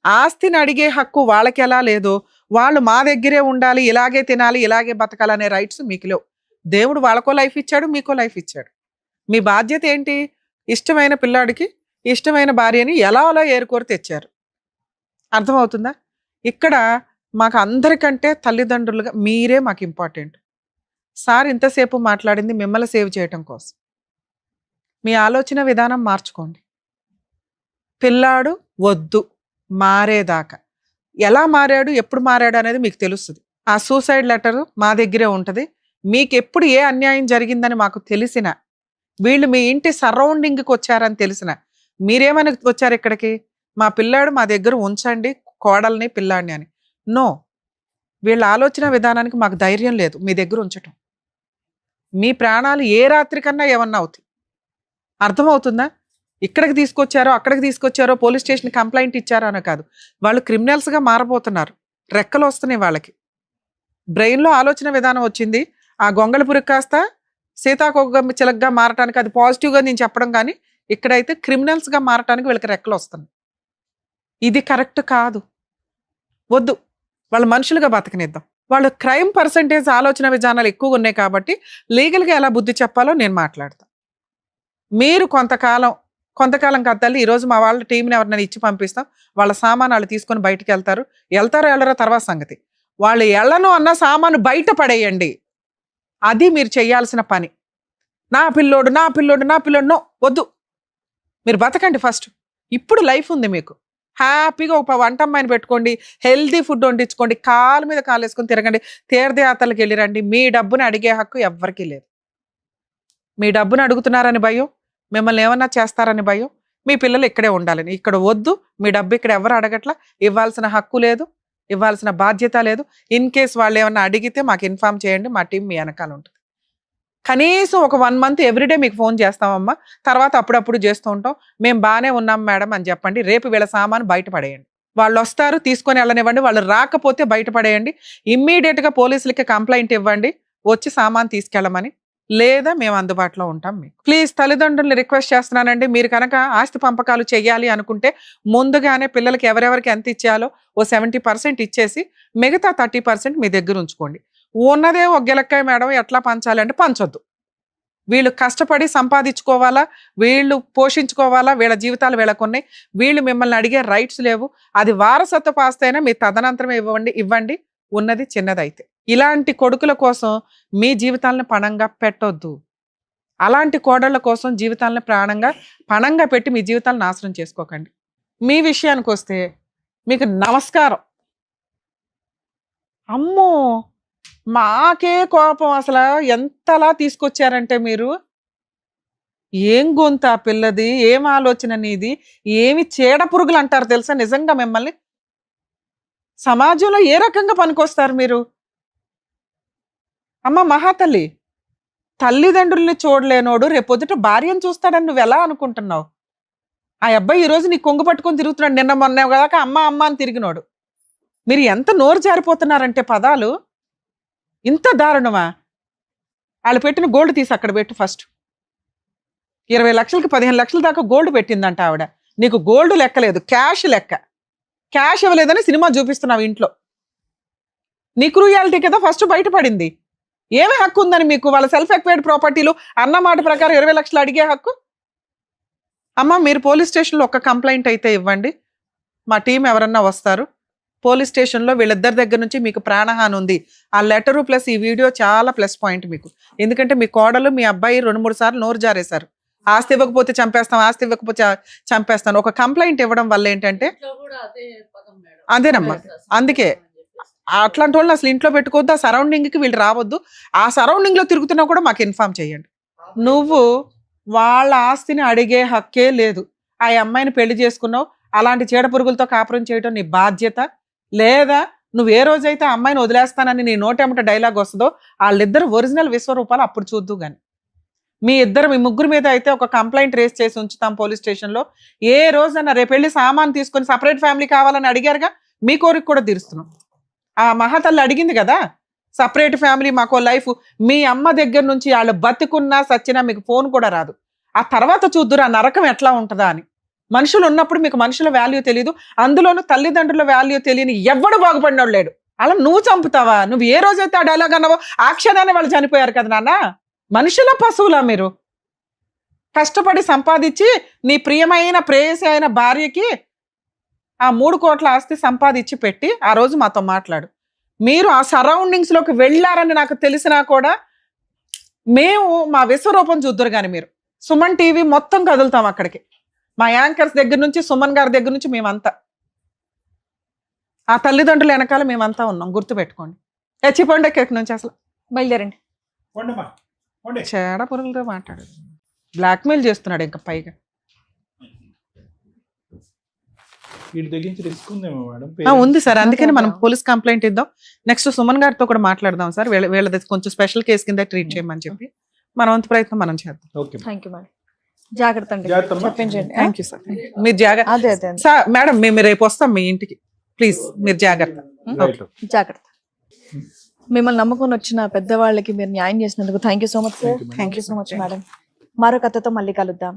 ఆస్తిని అడిగే హక్కు వాళ్ళకి ఎలా లేదో, వాళ్ళు మా దగ్గరే ఉండాలి, ఇలాగే తినాలి, ఇలాగే బతకాలనే రైట్స్ మీకు లేవు. దేవుడు వాళ్ళకో లైఫ్ ఇచ్చాడు, మీకో లైఫ్ ఇచ్చాడు. మీ బాధ్యత ఏంటి? ఇష్టమైన పిల్లాడికి ఇష్టమైన భార్యని ఎలా అలా ఏరుకోరు తెచ్చారు. అర్థమవుతుందా? ఇక్కడ మాకు అందరికంటే తల్లిదండ్రులుగా మీరే మాకు ఇంపార్టెంట్. సార్ ఇంతసేపు మాట్లాడింది మిమ్మల్ని సేవ్ చేయటం కోసం. మీ ఆలోచన విధానం మార్చుకోండి. పిల్లాడు వద్దు మారేదాకా, ఎలా మారాడు, ఎప్పుడు మారాడు అనేది మీకు తెలుస్తుంది. ఆ సూసైడ్ లెటర్ మా దగ్గరే ఉంటుంది. మీకు ఎప్పుడు ఏ అన్యాయం జరిగిందని మాకు తెలిసిన, వీళ్ళు మీ ఇంటి సరౌండింగ్కి వచ్చారని తెలిసిన, మీరేమని వచ్చారు ఇక్కడికి? మా పిల్లాడు మా దగ్గర ఉంచండి, కోడల్ని పిల్లాడిని అని. నో, వీళ్ళ ఆలోచన విధానానికి మాకు ధైర్యం లేదు మీ దగ్గర ఉంచటం. మీ ప్రాణాలు ఏ రాత్రి కన్నా ఏమన్నా అవుతాయి. అర్థమవుతుందా? ఇక్కడికి తీసుకొచ్చారో అక్కడికి తీసుకొచ్చారో పోలీస్ స్టేషన్ కంప్లైంట్ ఇచ్చారో అని కాదు, వాళ్ళు క్రిమినల్స్గా మారబోతున్నారు. రెక్కలు వస్తున్నాయి వాళ్ళకి. బ్రెయిన్లో ఆలోచన విధానం వచ్చింది. ఆ గొంగళ పురుగు కాస్త సీతాకోక చిలకగా మారటానికి అది పాజిటివ్గా నేను చెప్పడం, కానీ ఇక్కడైతే క్రిమినల్స్గా మారటానికి వీళ్ళకి రెక్కలు వస్తున్నాయి. ఇది కరెక్ట్ కాదు, వద్దు. వాళ్ళ మనుషులుగా బతకనిద్దాం. వాళ్ళు క్రైమ్ పర్సంటేజ్ ఆలోచన విధానాలు ఎక్కువగా ఉన్నాయి కాబట్టి లీగల్గా ఎలా బుద్ధి చెప్పాలో నేను మాట్లాడతాను. మీరు కొంతకాలం కాదు తల్లి, ఈరోజు మా వాళ్ళ టీంని ఎవరినైనా ఇచ్చి పంపిస్తాం, వాళ్ళ సామాను వాళ్ళు తీసుకొని బయటికి వెళ్తారో వెళ్ళరో తర్వాత సంగతి. వాళ్ళు ఎళ్ళను అన్న సామాను బయట పడేయండి. అది మీరు చేయాల్సిన పని. నా పిల్లోడు నో, వద్దు. మీరు బతకండి ఫస్ట్. ఇప్పుడు లైఫ్ ఉంది మీకు. హ్యాపీగా ఒక వంట అమ్మాయిని పెట్టుకోండి, హెల్దీ ఫుడ్ వండించుకోండి, కాలు మీద కాలు వేసుకొని తిరగండి, తీర్థయాత్రలకు వెళ్ళిరండి. మీ డబ్బుని అడిగే హక్కు ఎవ్వరికీ లేదు. మీ డబ్బును అడుగుతున్నారని భయం, మిమ్మల్ని ఏమన్నా చేస్తారని భయం, మీ పిల్లలు ఇక్కడే ఉండాలని. ఇక్కడ వద్దు. మీ డబ్బు ఇక్కడ ఎవరు అడగట్లా, ఇవ్వాల్సిన హక్కు లేదు, ఇవ్వాల్సిన బాధ్యత లేదు. ఇన్ కేస్ వాళ్ళు ఏమన్నా అడిగితే మాకు ఇన్ఫార్మ్ చేయండి, మా టీం మీ వెనకాల ఉంటుంది. కనీసం ఒక 1 month ఎవ్రీడే మీకు ఫోన్ చేస్తామమ్మా, తర్వాత అప్పుడప్పుడు చేస్తూ ఉంటాం, మేము బాగానే ఉన్నాం మేడం అని చెప్పండి. రేపు వీళ్ళ సామాను బయటపడేయండి. వాళ్ళు వస్తారు, తీసుకొని వెళ్ళనివ్వండి. వాళ్ళు రాకపోతే బయటపడేయండి. ఇమ్మీడియట్గా పోలీసులకి కంప్లైంట్ ఇవ్వండి, వచ్చి సామాను తీసుకెళ్ళమని. లేదా మేము అందుబాటులో ఉంటాం మీకు. ప్లీజ్ తల్లిదండ్రుల్ని రిక్వెస్ట్ చేస్తున్నానండి, మీరు కనుక ఆస్తి పంపకాలు చేయాలి అనుకుంటే ముందుగానే పిల్లలకి ఎవరెవరికి ఎంత ఇచ్చేయాలో ఓ 70% ఇచ్చేసి మిగతా 30% మీ దగ్గర ఉంచుకోండి. ఉన్నదే ఒక గిలక్కాయ మేడం ఎట్లా పంచాలి అంటే పంచొద్దు. వీళ్ళు కష్టపడి సంపాదించుకోవాలా, వీళ్ళు పోషించుకోవాలా, వీళ్ళ జీవితాలు వీళ్ళకున్నాయి. వీళ్ళు మిమ్మల్ని అడిగే రైట్స్ లేవు. అది వారసత్వ ఆస్తి అయినా మీ తదనంతరమే ఇవ్వండి, ఉన్నది చిన్నదైతే. ఇలాంటి కొడుకుల కోసం మీ జీవితాలను పణంగా పెట్టొద్దు. అలాంటి కోడళ్ళ కోసం జీవితాలను పణంగా పెట్టి మీ జీవితాలను నాశనం చేసుకోకండి. మీ విషయానికి వస్తే మీకు నమస్కారం. అమ్మో, మాకే కోపం. అసలు ఎంతలా తీసుకొచ్చారంటే మీరు, ఏం గొంత పిల్లది, ఏం ఆలోచన నీది, ఏమి చీడ పురుగులు అంటారు తెలుసా నిజంగా మిమ్మల్ని. సమాజంలో ఏ రకంగా పనికొస్తారు మీరు? అమ్మ మహాతల్లి, తల్లిదండ్రుల్ని చూడలేనోడు రేపొద్దుట భార్యను చూస్తాడని నువ్వు ఎలా అనుకుంటున్నావు? ఆ అబ్బాయి ఈరోజు నీ కొంగు పట్టుకొని తిరుగుతున్నాడు, నిన్న మొన్న కదా అమ్మ అని తిరిగినోడు. మీరు ఎంత నోరు జారిపోతున్నారంటే పదాలు, ఇంత దారుణమా? వాళ్ళు పెట్టిన గోల్డ్ తీసి అక్కడ పెట్టు ఫస్ట్. 20 లక్షలకి 15 లక్షల దాకా గోల్డ్ పెట్టిందంట ఆవిడ. నీకు గోల్డ్ లెక్కలేదు, క్యాష్ లెక్క. క్యాష్ ఇవ్వలేదని సినిమా చూపిస్తున్నావు ఇంట్లో. నీ క్రూయాలిటీ కదా ఫస్ట్ బయటపడింది. ఏమి హక్కు ఉందని మీకు? వాళ్ళ సెల్ఫ్ ఎక్వైర్డ్ ప్రాపర్టీలు అన్న మాట ప్రకారం 20 లక్షలు అడిగే హక్కు. అమ్మ మీరు పోలీస్ స్టేషన్లో ఒక కంప్లైంట్ అయితే ఇవ్వండి, మా టీం ఎవరన్నా వస్తారు. పోలీస్ స్టేషన్లో వీళ్ళిద్దరి దగ్గర నుంచి మీకు ప్రాణహాని ఉంది. ఆ లెటరు ప్లస్ ఈ వీడియో చాలా ప్లస్ పాయింట్ మీకు. ఎందుకంటే మీ కోడలు మీ అబ్బాయి 2-3 సార్లు నోరు జారేశారు. ఆస్తి ఇవ్వకపోతే చంపేస్తాం, ఆస్తి ఇవ్వకపోతే చంపేస్తాను. ఒక కంప్లైంట్ ఇవ్వడం వల్ల ఏంటంటే అదేనమ్మా, అందుకే అట్లాంటి వాళ్ళని అసలు ఇంట్లో పెట్టుకోవద్దు. ఆ సరౌండింగ్కి వీళ్ళు రావద్దు. ఆ సరౌండింగ్లో తిరుగుతున్నా కూడా మాకు ఇన్ఫార్మ్ చేయండి. నువ్వు వాళ్ళ ఆస్తిని అడిగే హక్కే లేదు. ఆ అమ్మాయిని పెళ్లి చేసుకున్నావు, అలాంటి చీడ పురుగులతో కాపురం చేయడం నీ బాధ్యత. లేదా నువ్వు ఏ రోజైతే ఆ అమ్మాయిని వదిలేస్తానని నీ నోటెమట డైలాగ్ వస్తుందో వాళ్ళిద్దరు ఒరిజినల్ విశ్వరూపాలు అప్పుడు చూద్దు. కానీ మీ ముగ్గురు మీద అయితే ఒక కంప్లైంట్ రేస్ చేసి ఉంచుతాం పోలీస్ స్టేషన్ లో. ఏ రోజన్నా రేపు వెళ్ళి సామాన్ తీసుకొని సపరేట్ ఫ్యామిలీ కావాలని అడిగారుగా, మీ కోరిక కూడా తీరుస్తున్నాం. ఆ మహాతల్లి అడిగింది కదా సపరేట్ ఫ్యామిలీ మాకో లైఫ్. మీ అమ్మ దగ్గర నుంచి వాళ్ళు బతికున్నా సచ్చినా మీకు ఫోన్ కూడా రాదు. ఆ తర్వాత చూద్దురు ఆ నరకం ఎట్లా ఉంటుందా అని. మనుషులు ఉన్నప్పుడు మీకు మనుషుల వాల్యూ తెలియదు, అందులోనూ తల్లిదండ్రుల వాల్యూ తెలియని ఎవ్వడు బాగుపడినోడు లేడు. అలా నువ్వు చంపుతావా? నువ్వు ఏ రోజైతే ఆ డైలాగ్ అన్నావో ఆ క్షణాన్ని వాళ్ళు చనిపోయారు కదా నాన్న. మనుషుల పశువులా మీరు? కష్టపడి సంపాదించి నీ ప్రియమైన ప్రేయసి అయిన భార్యకి ఆ 3 కోట్ల ఆస్తి సంపాదించి పెట్టి ఆ రోజు మాతో మాట్లాడు. మీరు ఆ సరౌండింగ్స్ లోకి వెళ్ళారని నాకు తెలిసినా కూడా మేము మా విశ్వరూపం చూద్దరు కానీ మీరు సుమన్ టీవీ మొత్తం కదులుతాం అక్కడికి. మా యాంకర్స్ దగ్గర నుంచి సుమన్ గారి దగ్గర నుంచి మేమంతా ఆ తల్లిదండ్రుల వెనకాల మేమంతా ఉన్నాం, గుర్తుపెట్టుకోండి. చచ్చిపోండి ఎక్కడి నుంచి అసలు బయలుదేరండి. చేడ పురుగులతో మాట్లాడు, బ్లాక్మెయిల్ చేస్తున్నాడు ఇంకా పైగా. వీటి దగ్గర నుంచి రిస్క్ ఉందేమో మేడం. ఉంది సార్, అందుకని మనం పోలీస్ కంప్లైంట్ ఇద్దాం. నెక్స్ట్ సుమన్ గారితో కూడా మాట్లాడదాం సార్. వీళ్ళది కొంచెం స్పెషల్ కేసు కింద ట్రీట్ చేయమని చెప్పి మన వంతు ప్రయత్నం మనం చేద్దాం. Okay thank you madam. జాగ్రత్త అండి, చెప్పించండి. Thank you sir. మీరు జాగ్రత్త. అదే అదే సార్ మేడం మేము రేపు వస్తాం మీ ఇంటికి, ప్లీజ్ మీరు జాగ్రత్త. జాగ్రత్త. మిమ్మల్ని నమ్ముకొని వచ్చిన పెద్దవాళ్ళకి మీరు న్యాయం చేసినందుకు thank you so much sir. Thank you so much madam. మరో కథతో మళ్ళీ కలుద్దాం.